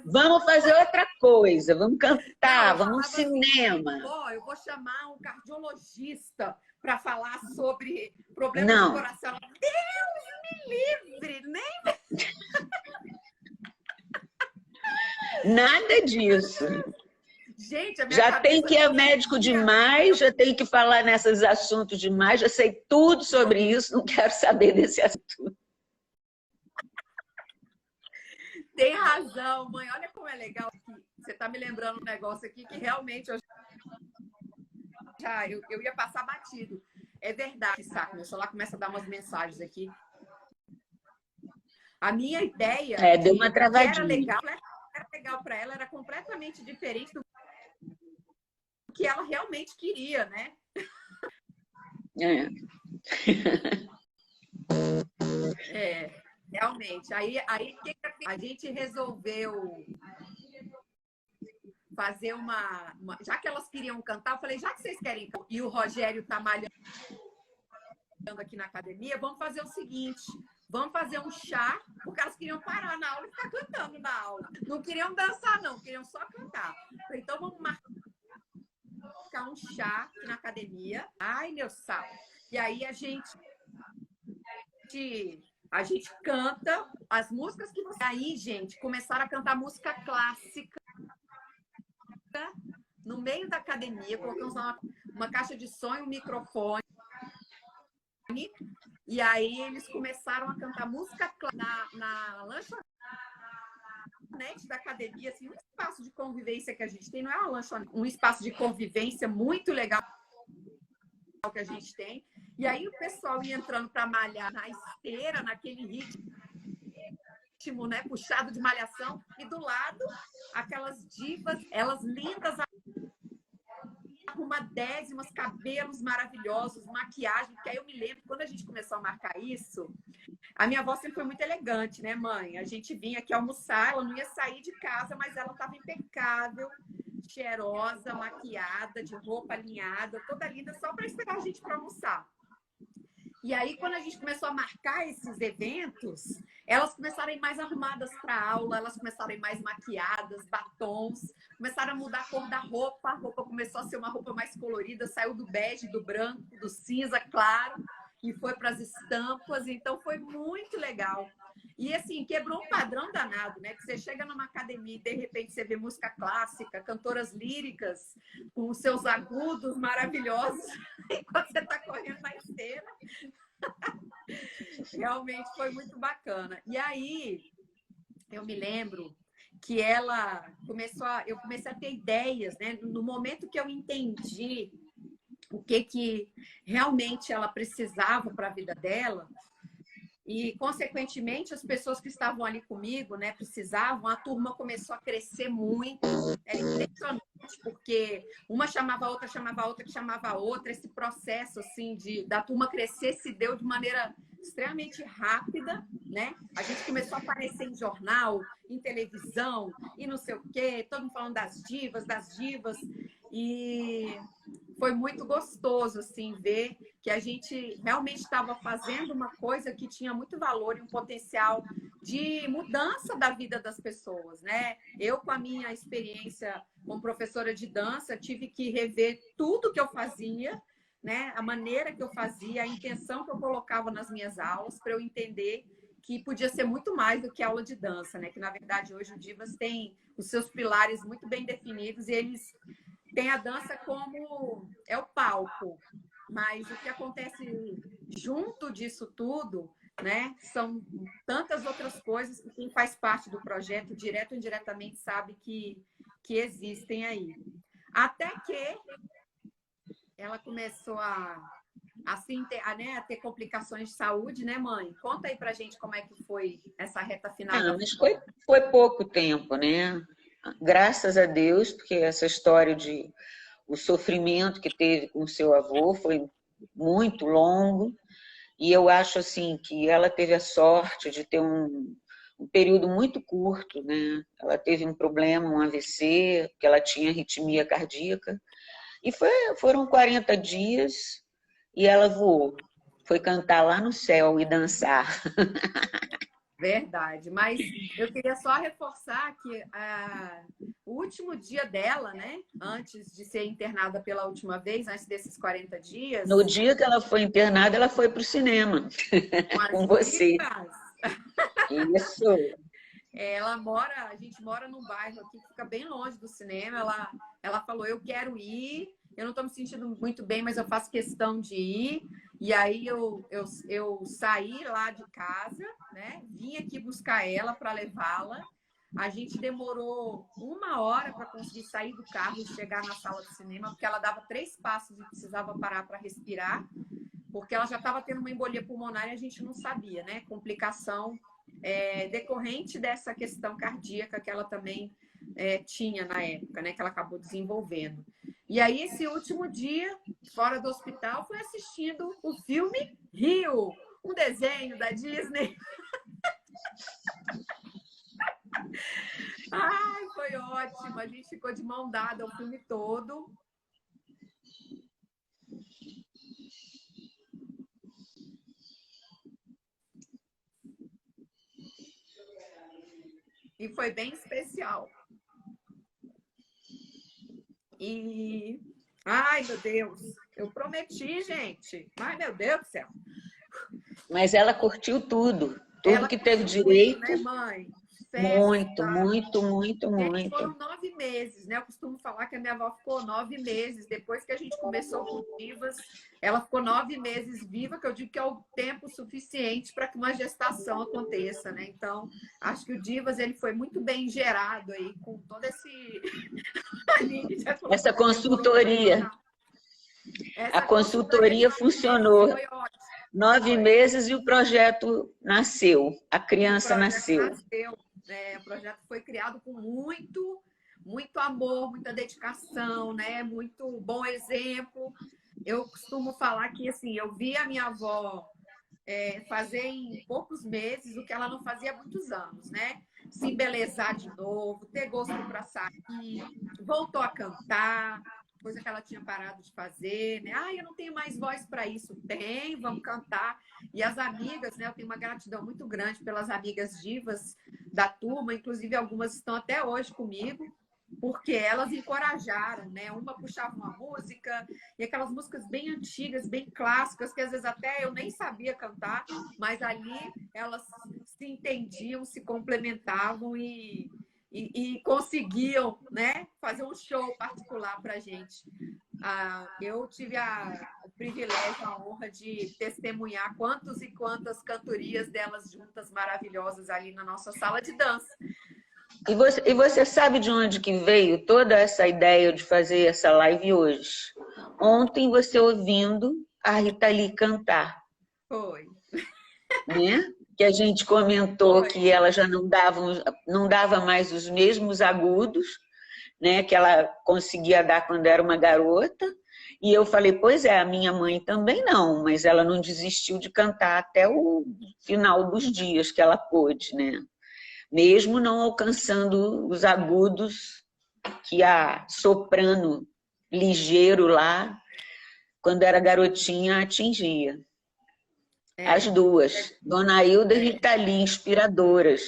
Vamos fazer outra coisa, vamos cantar, vamos ao cinema. Assim, eu vou chamar um cardiologista para falar sobre problemas do coração. Deus me livre, nem... Nada disso. Gente, já tem que ir a médico demais, já tem que falar nesses assuntos demais, já sei tudo sobre isso, não quero saber desse assunto. Tem razão, mãe. Olha como é legal que você está me lembrando um negócio aqui que realmente eu ia passar batido. É verdade, saco. Meu celular começa a dar umas mensagens aqui. A minha ideia deu uma travadinha. Era legal para ela, era completamente diferente do que que ela realmente queria, né? É. Realmente. Aí a gente resolveu fazer já que elas queriam cantar, eu falei, já que vocês querem cantar, e o Rogério tá malhando aqui na academia, vamos fazer o seguinte, vamos fazer um chá, porque elas queriam parar na aula e ficar cantando na aula. Não queriam dançar, não, queriam só cantar. Então vamos marcar um chá aqui na academia. Ai, meu sal. E aí a gente canta as músicas que você... Aí, gente, começaram a cantar música clássica no meio da academia, colocamos lá uma caixa de som e um microfone. E aí eles começaram a cantar música na lanchonete da academia, assim, um espaço de convivência que a gente tem, não é uma lanchonete, um espaço de convivência muito legal que a gente tem. E aí o pessoal ia entrando para malhar na esteira, naquele ritmo, né, puxado de malhação, e do lado aquelas divas, elas lindas, arrumadésimas, cabelos maravilhosos, maquiagem, porque aí eu me lembro, quando a gente começou a marcar isso, a minha avó sempre foi muito elegante, né, mãe? A gente vinha aqui almoçar, ela não ia sair de casa, mas ela estava impecável, cheirosa, maquiada, de roupa alinhada, toda linda, só para esperar a gente para almoçar. E aí, quando a gente começou a marcar esses eventos, elas começaram a ir mais arrumadas para aula, elas começaram a ir mais maquiadas, batons, começaram a mudar a cor da roupa, a roupa começou a ser uma roupa mais colorida, saiu do bege, do branco, do cinza claro, e foi para as estampas, então foi muito legal. E assim, quebrou um padrão danado, né? Que você chega numa academia e de repente você vê música clássica, cantoras líricas, com os seus agudos maravilhosos, enquanto você está correndo na esteira. Realmente foi muito bacana. E aí, eu me lembro que eu comecei a ter ideias, né? No momento que eu entendi o que realmente ela precisava para a vida dela, e, consequentemente, as pessoas que estavam ali comigo, né, precisavam, a turma começou a crescer muito. Era impressionante, porque uma chamava a outra, que chamava a outra. Esse processo, assim, da turma crescer se deu de maneira extremamente rápida, né? A gente começou a aparecer em jornal, em televisão, e não sei o quê, todo mundo falando das divas, e foi muito gostoso, assim, ver que a gente realmente estava fazendo uma coisa que tinha muito valor e um potencial de mudança da vida das pessoas, né? Eu, com a minha experiência como professora de dança, tive que rever tudo que eu fazia, né? A maneira que eu fazia, a intenção que eu colocava nas minhas aulas, para eu entender que podia ser muito mais do que aula de dança, né? Que, na verdade, hoje o Divas tem os seus pilares muito bem definidos e eles têm a dança como é o palco. Mas o que acontece junto disso tudo, né, são tantas outras coisas que quem faz parte do projeto, direto ou indiretamente, sabe que existem aí. Até que ela começou a ter complicações de saúde, né, mãe? Conta aí pra gente como é que foi essa reta final. Mas foi pouco tempo, né? Graças a Deus, porque essa história o sofrimento que teve com o seu avô foi muito longo, e eu acho assim que ela teve a sorte de ter um período muito curto, né? Ela teve um problema, um AVC, porque ela tinha arritmia cardíaca, e foram 40 dias e ela voou. Foi cantar lá no céu e dançar. Verdade, mas eu queria só reforçar que o último dia dela, né, antes de ser internada pela última vez, antes desses 40 dias... No dia que ela foi internada, ela foi para o cinema com você. Isso. A gente mora num bairro aqui que fica bem longe do cinema. Ela falou, eu quero ir, eu não estou me sentindo muito bem, mas eu faço questão de ir. E aí eu saí lá de casa, né? Vim aqui buscar ela para levá-la. A gente demorou 1 hora para conseguir sair do carro e chegar na sala de cinema, porque ela dava 3 passos e precisava parar para respirar, porque ela já estava tendo uma embolia pulmonar e a gente não sabia, né? Complicação decorrente dessa questão cardíaca que ela também tinha na época, né? Que ela acabou desenvolvendo. E aí, esse último dia, fora do hospital, fui assistindo o filme Rio, um desenho da Disney. Ai, foi ótimo. A gente ficou de mão dada o filme todo. E foi bem especial. E... Ai, meu Deus. Eu prometi, gente. Ai, meu Deus do céu. Mas ela curtiu tudo. Tudo Ela que teve curtiu muito, direito. né, mãe? Muito, Festa. muito, muito, Gente, foram muito. 9 meses, né? Eu costumo falar que a minha avó ficou 9 meses. Depois que a gente começou com Divas, ela ficou 9 meses viva, que eu digo que é o tempo suficiente para que uma gestação aconteça, né? Então, acho que o Divas ele foi muito bem gerado aí, com todo esse. Essa Demorou para consultoria, terminar. a Essa consultoria de consultoria 9 meses funcionou. foi ótima. 9 meses e o projeto nasceu. A E o criança projeto nasceu. nasceu. O projeto foi criado com muito amor, muita dedicação, né? Muito bom exemplo. Eu costumo falar que assim, eu vi a minha avó fazer em poucos meses o que ela não fazia há muitos anos, né? Se embelezar de novo, ter gosto para sair, voltou a cantar, coisa que ela tinha parado de fazer, né? Ah, eu não tenho mais voz para isso. Tem, vamos cantar. E as amigas, né? Eu tenho uma gratidão muito grande pelas amigas divas da turma, inclusive algumas estão até hoje comigo, porque elas encorajaram, né? Uma puxava uma música, e aquelas músicas bem antigas, bem clássicas, que às vezes até eu nem sabia cantar, mas ali elas se entendiam, se complementavam e conseguiam, né, fazer um show particular para a gente. Eu tive o privilégio, a honra de testemunhar quantos e quantas cantorias delas juntas maravilhosas ali na nossa sala de dança. E você sabe de onde que veio toda essa ideia de fazer essa live hoje? Ontem você ouvindo a Rita Lee cantar. Foi. Né? Que a gente comentou Foi. que ela já não dava mais os mesmos agudos, né, que ela conseguia dar quando era uma garota. E eu falei, pois é, a minha mãe também não, mas ela não desistiu de cantar até o final dos dias que ela pôde, né? Mesmo não alcançando os agudos que a soprano ligeiro lá, quando era garotinha, atingia. As duas, Dona Hilda e Rita Lee, inspiradoras.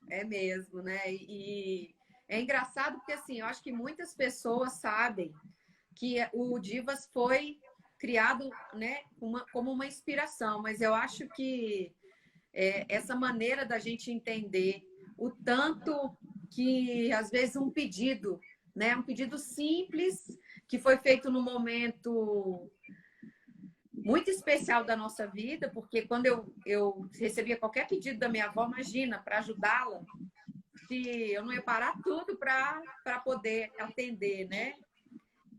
É mesmo, né? E é engraçado porque, assim, eu acho que muitas pessoas sabem que o Divas foi criado, né, como uma inspiração, mas eu acho que essa maneira da gente entender o tanto que, às vezes, um pedido, né, um pedido simples, que foi feito num momento muito especial da nossa vida, porque quando eu recebia qualquer pedido da minha avó, imagina, para ajudá-la, se eu não ia parar tudo para poder atender, né?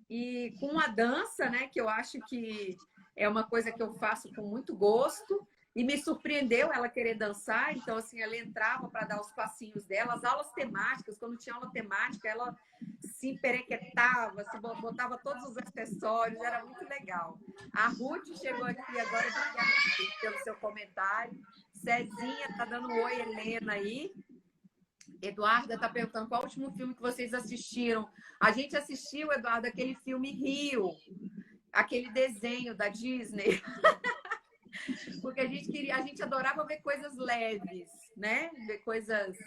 E com a dança, né, que eu acho que é uma coisa que eu faço com muito gosto, e me surpreendeu ela querer dançar, então assim, ela entrava para dar os passinhos dela, as aulas temáticas, quando tinha aula temática, ela se emperequetava, se botava todos os acessórios, era muito legal. A Ruth chegou aqui agora, obrigada pelo seu comentário. Cezinha tá dando um oi, Helena aí. Eduarda está perguntando qual o último filme que vocês assistiram. A gente assistiu, Eduardo, aquele filme Rio, aquele desenho da Disney. Porque a gente adorava ver coisas leves, né? Ver coisas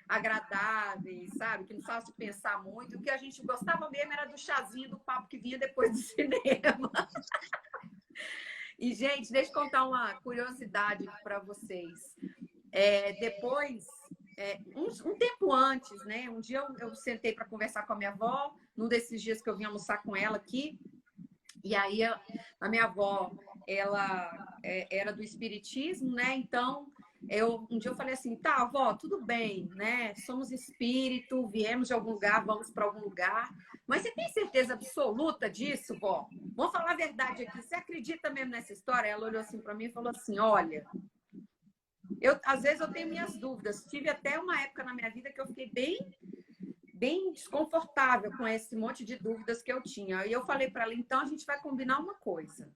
agradáveis, sabe? Que não fácil pensar muito. O que a gente gostava mesmo era do chazinho, do papo que vinha depois do cinema. E, gente, deixa eu contar uma curiosidade para vocês. Depois, um tempo antes, né? Um dia eu sentei para conversar com a minha avó, num desses dias que eu vim almoçar com ela aqui, e aí a minha avó, ela era do espiritismo, né? Então, um dia eu falei assim, tá, avó, tudo bem, né? Somos espírito, viemos de algum lugar, vamos para algum lugar, mas você tem certeza absoluta disso, vó? Vamos falar a verdade aqui, você acredita mesmo nessa história? Ela olhou assim para mim e falou assim, olha, às vezes eu tenho minhas dúvidas. Tive até uma época na minha vida que eu fiquei bem bem desconfortável com esse monte de dúvidas que eu tinha. E eu falei para ela, então a gente vai combinar uma coisa.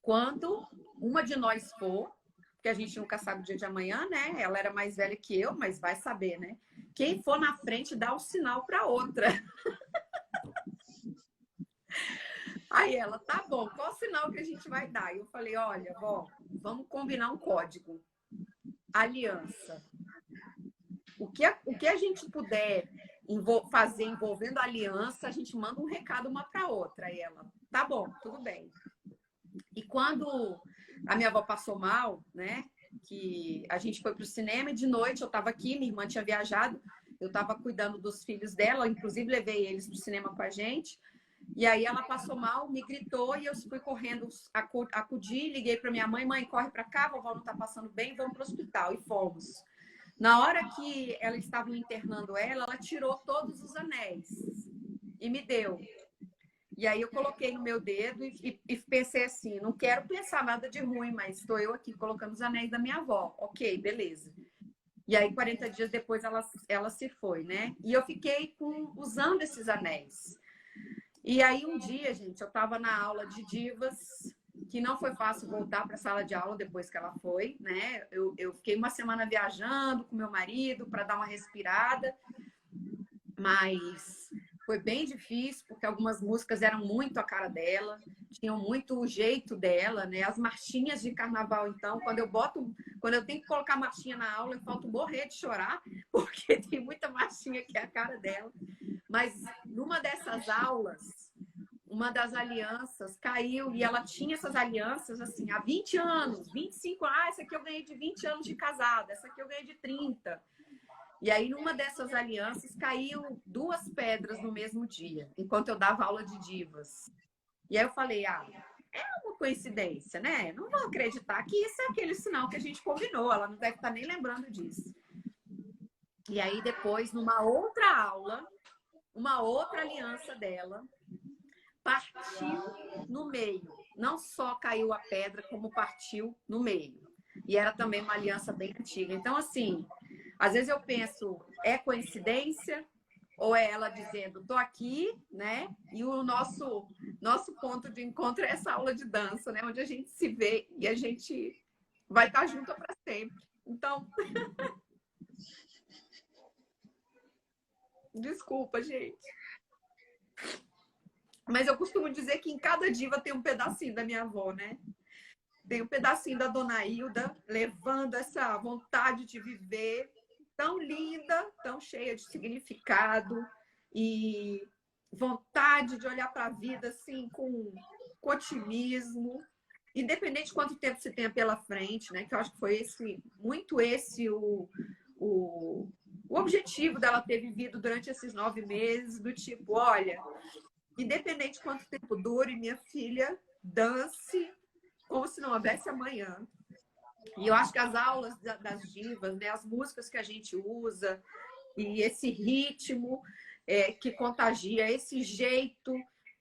Quando uma de nós for, porque a gente nunca sabe o dia de amanhã, né? Ela era mais velha que eu, mas vai saber, né? Quem for na frente dá o sinal para outra. Aí ela, tá bom, qual sinal que a gente vai dar? E eu falei, olha, vó, vamos combinar um código. Aliança. O que a gente puder fazer envolvendo a aliança, a gente manda um recado uma para outra. Aí ela, tá bom, tudo bem. E quando a minha avó passou mal, né? Que a gente foi para o cinema e de noite eu estava aqui, minha irmã tinha viajado, eu estava cuidando dos filhos dela, inclusive levei eles para o cinema com a gente. E aí ela passou mal, me gritou e eu fui correndo acudir, liguei para minha mãe, mãe, corre para cá, a vovó não está passando bem, vamos para o hospital. E fomos. Na hora que elas estavam internando ela tirou todos os anéis e me deu. E aí eu coloquei no meu dedo e pensei assim, não quero pensar nada de ruim, mas estou eu aqui colocando os anéis da minha avó. Ok, beleza. E aí 40 dias depois ela se foi, né? E eu fiquei usando esses anéis. E aí um dia, gente, eu estava na aula de divas, que não foi fácil voltar para a sala de aula depois que ela foi, né? Eu fiquei uma semana viajando com meu marido para dar uma respirada, mas foi bem difícil, porque algumas músicas eram muito a cara dela, tinham muito o jeito dela, né? As marchinhas de carnaval, então, quando eu tenho que colocar marchinha na aula, eu falto morrer de chorar, porque tem muita marchinha que é a cara dela. Mas numa dessas aulas, uma das alianças caiu e ela tinha essas alianças assim, há 20 anos, 25 anos. Ah, essa aqui eu ganhei de 20 anos de casada, essa aqui eu ganhei de 30. E aí, numa dessas alianças, caiu 2 pedras no mesmo dia, enquanto eu dava aula de divas. E aí eu falei, é uma coincidência, né? Não vou acreditar que isso é aquele sinal que a gente combinou, ela não deve estar nem lembrando disso. E aí, depois, numa outra aula, uma outra aliança dela partiu no meio. Não só caiu a pedra, como partiu no meio. E era também uma aliança bem antiga. Então, assim, às vezes eu penso, é coincidência? Ou é ela dizendo, tô aqui, né? E o nosso ponto de encontro é essa aula de dança, né? Onde a gente se vê e a gente vai estar junto para sempre. Então, desculpa, gente. Mas eu costumo dizer que em cada diva tem um pedacinho da minha avó, né? Tem um pedacinho da Dona Hilda, levando essa vontade de viver tão linda, tão cheia de significado e vontade de olhar para a vida assim com otimismo, independente de quanto tempo você tenha pela frente, né? Que eu acho que foi muito esse o objetivo dela ter vivido durante esses 9 meses, do tipo, olha, independente de quanto tempo dure, minha filha, dance como se não houvesse amanhã. E eu acho que as aulas das divas, né, as músicas que a gente usa, e esse ritmo que contagia, esse jeito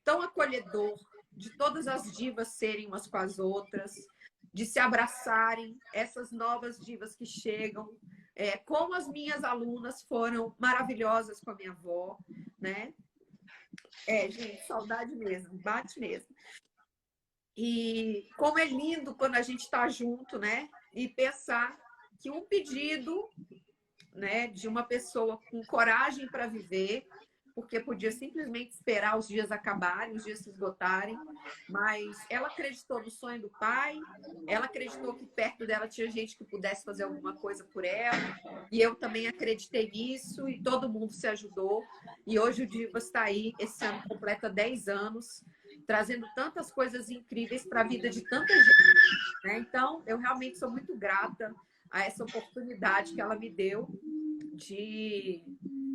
tão acolhedor de todas as divas serem umas com as outras, de se abraçarem, essas novas divas que chegam, como as minhas alunas foram maravilhosas com a minha avó, né? Gente, saudade mesmo, bate mesmo. E como é lindo quando a gente está junto, né? E pensar que um pedido, né, de uma pessoa com coragem para viver, porque podia simplesmente esperar os dias acabarem, os dias se esgotarem, mas ela acreditou no sonho do pai, ela acreditou que perto dela tinha gente que pudesse fazer alguma coisa por ela, e eu também acreditei nisso, e todo mundo se ajudou, e hoje o Divas está aí, esse ano completa 10 anos, trazendo tantas coisas incríveis para a vida de tanta gente, né? Então, eu realmente sou muito grata a essa oportunidade que ela me deu de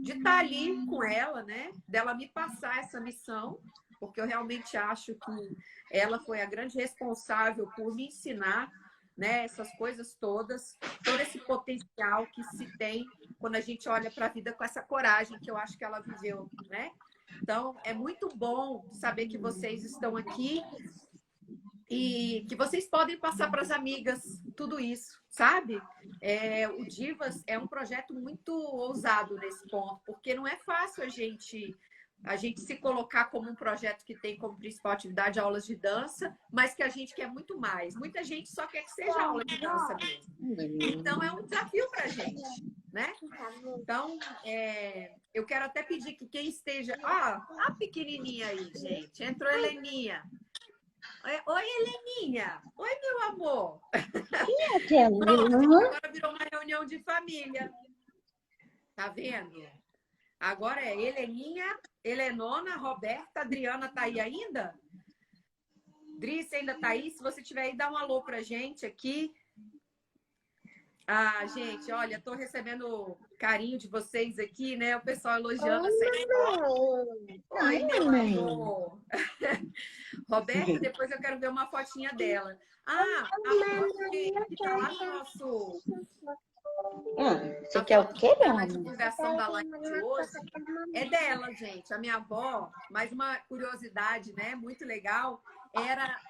estar ali com ela, né? Dela me passar essa missão, porque eu realmente acho que ela foi a grande responsável por me ensinar, né, essas coisas todas, todo esse potencial que se tem quando a gente olha para a vida com essa coragem que eu acho que ela viveu, né? Então, é muito bom saber que vocês estão aqui E que vocês podem passar para as amigas tudo isso, sabe? O Divas é um projeto muito ousado nesse ponto, porque não é fácil a gente se colocar como um projeto que tem como principal atividade aulas de dança, mas que a gente quer muito mais. Muita gente só quer que seja aula de dança mesmo. Então é um desafio para a gente, né? Então, eu quero até pedir que quem esteja... Ó, a pequenininha aí, gente. Entrou a Heleninha. Oi, Heleninha. Oi, meu amor. Pronto, agora virou uma reunião de família. Tá vendo? Agora é Heleninha, Helenona, Roberta, Adriana tá aí ainda? Drice ainda tá aí? Se você tiver aí, dá um alô pra gente aqui. Ah, gente, olha, tô recebendo carinho de vocês aqui, né? O pessoal elogiando essa história. Oi, meu amor. Roberta, depois eu quero ver uma fotinha dela. Ah, a foto que tá lá no nosso... Você quer o quê, na divulgação da live de hoje é dela, gente. A minha avó, mais uma curiosidade, né? Muito legal.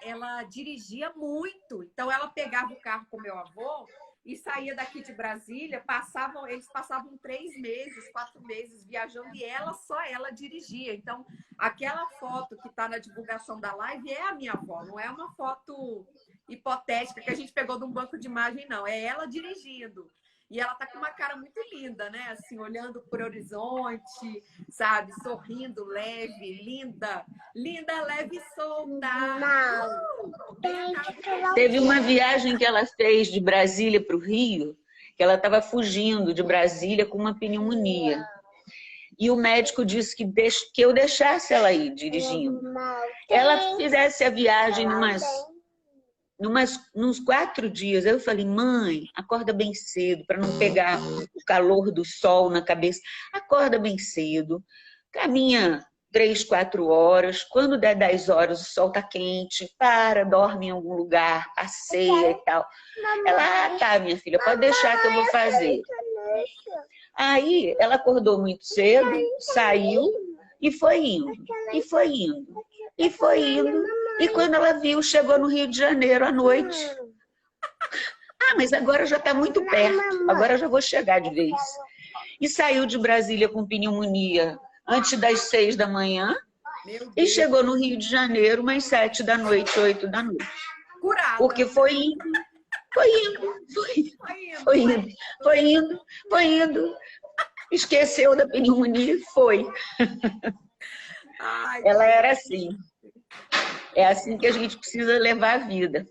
Ela dirigia muito. Então, ela pegava o carro com meu avô e saía daqui de Brasília. Eles passavam 3 meses, 4 meses viajando e só ela dirigia. Então, aquela foto que está na divulgação da live é a minha avó. Não é uma foto hipotética que a gente pegou de um banco de imagem, não. É ela dirigindo. E ela tá com uma cara muito linda, né? Assim, olhando por horizonte, sabe? Sorrindo, leve, linda. Linda, leve e solta. Teve uma viagem que ela fez de Brasília para o Rio, que ela estava fugindo de Brasília com uma pneumonia. E o médico disse que eu deixasse ela ir dirigindo. Ela fizesse a viagem nos 4 dias. Eu falei, mãe, acorda bem cedo para não pegar o calor do sol na cabeça. Acorda bem cedo, caminha 3, 4 horas. Quando der 10 horas, o sol tá quente, dorme em algum lugar, passeia e tal. Ela, tá, minha filha, pode deixar que eu vou fazer. Aí ela acordou muito cedo, saiu e foi indo, e foi indo, e foi indo. E quando ela viu, chegou no Rio de Janeiro à noite. Ah, mas agora já está muito perto, agora já vou chegar de vez. E saiu de Brasília com pneumonia antes das 6 da manhã e chegou no Rio de Janeiro umas 7 da noite, 8 da noite. Curada. Porque foi indo, foi indo. Esqueceu da pneumonia e foi. Ai, ela era assim. É assim que a gente precisa levar a vida.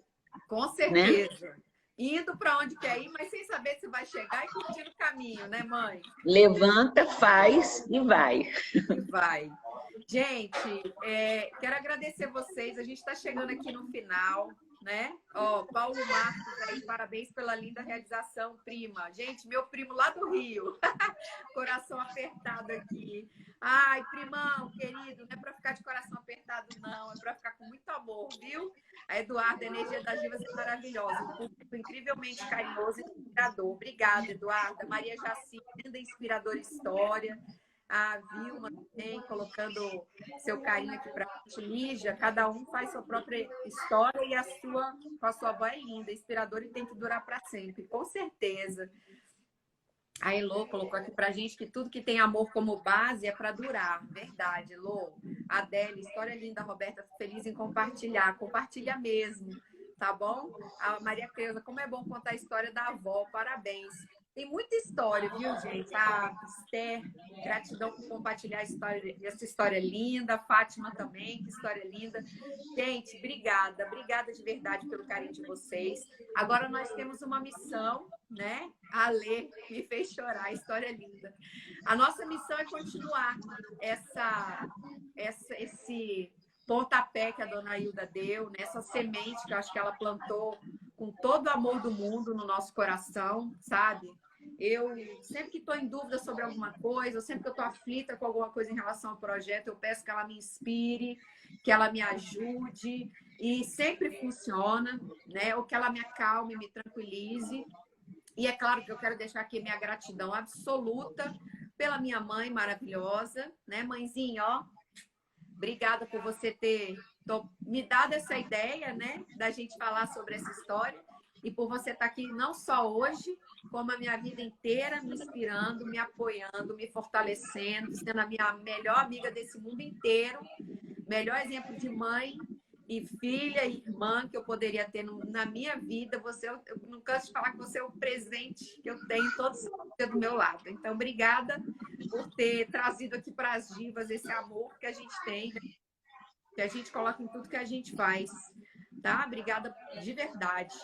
Com certeza. Né? Indo para onde quer ir, mas sem saber se vai chegar e curtindo o caminho, né, mãe? Levanta, faz e vai. E vai. Gente, quero agradecer vocês. A gente está chegando aqui no final, né? Ó, Paulo Marcos aí, parabéns pela linda realização, prima. Gente, meu primo lá do Rio. Coração apertado aqui. Ai, primão, querido, não é para ficar de coração apertado, não. É para ficar com muito amor, viu? A Eduarda, a energia das divas é maravilhosa. Um público incrivelmente carinhoso e inspirador. Obrigada, Eduarda. Maria Jaci, linda e inspiradora história. A Vilma também colocando seu carinho aqui para a gente. Lígia, cada um faz sua própria história e a sua com a sua avó é linda, inspiradora e tem que durar para sempre, com certeza. A Elô colocou aqui pra gente que tudo que tem amor como base é para durar. Verdade, Elô. Adele, história linda, Roberta, feliz em compartilhar. Compartilha mesmo, tá bom? A Maria Creuza, como é bom contar a história da avó. Parabéns. Tem muita história, viu, gente? A Esther, gratidão por compartilhar essa história linda. A Fátima também, que história linda. Gente, obrigada. Obrigada de verdade pelo carinho de vocês. Agora nós temos uma missão, né? A Lê me fez chorar, a história é linda. A nossa missão é continuar esse pontapé que a dona Hilda deu, né? Essa semente que eu acho que ela plantou com todo o amor do mundo no nosso coração, sabe? Eu sempre que estou em dúvida sobre alguma coisa, ou sempre que eu estou aflita com alguma coisa em relação ao projeto, eu peço que ela me inspire, que ela me ajude, e sempre funciona, né? Ou que ela me acalme, me tranquilize. E é claro que eu quero deixar aqui minha gratidão absoluta pela minha mãe maravilhosa, né? Mãezinha, ó, Obrigada por você ter me dado essa ideia, né, da gente falar sobre essa história e por você estar aqui não só hoje, como a minha vida inteira me inspirando, me apoiando, me fortalecendo, sendo a minha melhor amiga desse mundo inteiro, melhor exemplo de mãe e filha e irmã que eu poderia ter na minha vida. Eu não canso de falar que você é o presente que eu tenho todos os dias do meu lado. Então, obrigada por ter trazido aqui para as divas esse amor que a gente tem, né? Que a gente coloca em tudo que a gente faz, tá? Obrigada de verdade.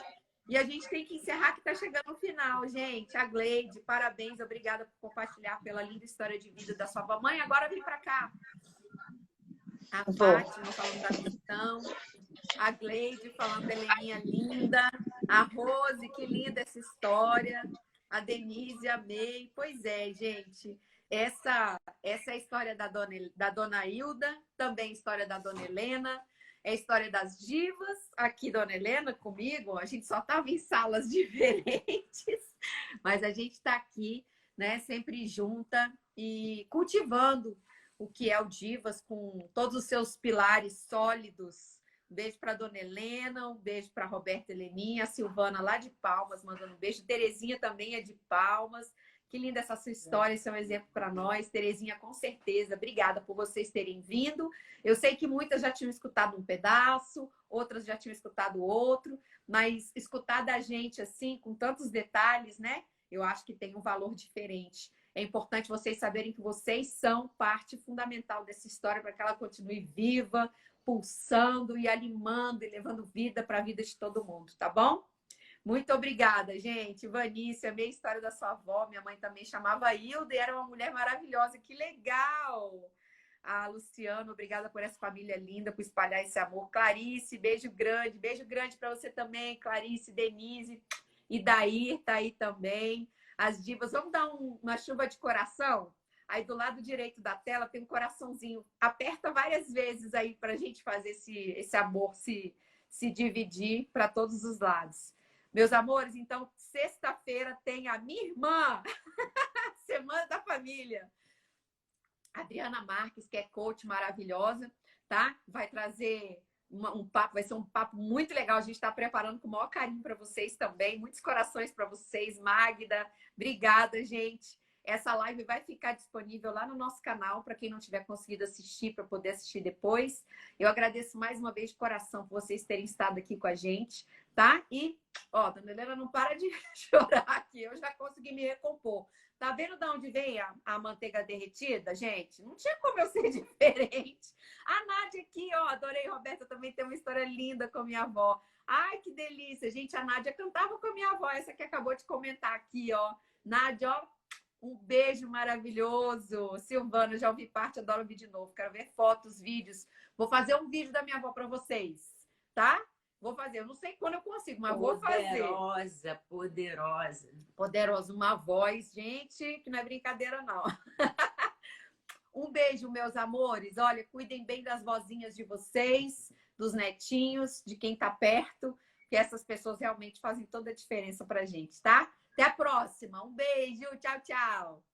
E a gente tem que encerrar, que está chegando no final, gente. A Gleide, parabéns, obrigada por compartilhar pela linda história de vida da sua mãe. Agora vem para cá. A Fátima falando da missão, a Gleide falando da Heleninha linda, a Rose, que linda essa história, a Denise, amei. Pois é, gente, essa é a história da dona Hilda, também a história da dona Helena, é a história das divas, aqui dona Helena comigo, a gente só estava em salas diferentes, mas a gente está aqui, né, sempre junta e cultivando o que é o Divas, com todos os seus pilares sólidos. Um beijo para a dona Helena, um beijo para a Roberta Heleninha, a Silvana lá de Palmas, mandando um beijo. Terezinha também é de Palmas. Que linda essa sua história, isso é um exemplo para nós. Terezinha, com certeza, obrigada por vocês terem vindo. Eu sei que muitas já tinham escutado um pedaço, outras já tinham escutado outro, mas escutar da gente assim, com tantos detalhes, né? Eu acho que tem um valor diferente. É importante vocês saberem que vocês são parte fundamental dessa história para que ela continue viva, pulsando e animando e levando vida para a vida de todo mundo, tá bom? Muito obrigada, gente. Vanícia, amei a história da sua avó. Minha mãe também chamava Hilda e era uma mulher maravilhosa. Que legal! A Luciana, obrigada por essa família linda, por espalhar esse amor. Clarice, beijo grande para você também, Clarice, Denise. E Daí tá aí também. As divas, vamos dar uma chuva de coração? Aí do lado direito da tela tem um coraçãozinho. Aperta várias vezes aí para a gente fazer esse amor se dividir para todos os lados. Meus amores, então, sexta-feira tem a minha irmã, Semana da Família. Adriana Marques, que é coach maravilhosa, tá? Vai trazer um papo, vai ser um papo muito legal. A gente está preparando com o maior carinho para vocês também. Muitos corações para vocês. Magda, obrigada, gente. Essa live vai ficar disponível lá no nosso canal para quem não tiver conseguido assistir, para poder assistir depois. Eu agradeço mais uma vez de coração por vocês terem estado aqui com a gente, tá? E, ó, dona Helena não para de chorar aqui. Eu já consegui me recompor. Tá vendo de onde vem a manteiga derretida, gente? Não tinha como eu ser diferente. A Nádia aqui, ó, adorei, Roberta, também tem uma história linda com a minha avó. Ai, que delícia, gente, a Nádia cantava com a minha avó, essa que acabou de comentar aqui, ó. Nádia, ó, um beijo maravilhoso. Silvana, já ouvi parte, adoro ouvir de novo. Quero ver fotos, vídeos. Vou fazer um vídeo da minha avó para vocês, tá? Vou fazer. Eu não sei quando eu consigo, mas vou fazer. Poderosa, poderosa. Poderosa, uma voz, gente, que não é brincadeira, não. Um beijo, meus amores. Olha, cuidem bem das vozinhas de vocês, dos netinhos, de quem tá perto, que essas pessoas realmente fazem toda a diferença pra gente, tá? Até a próxima. Um beijo. Tchau, tchau.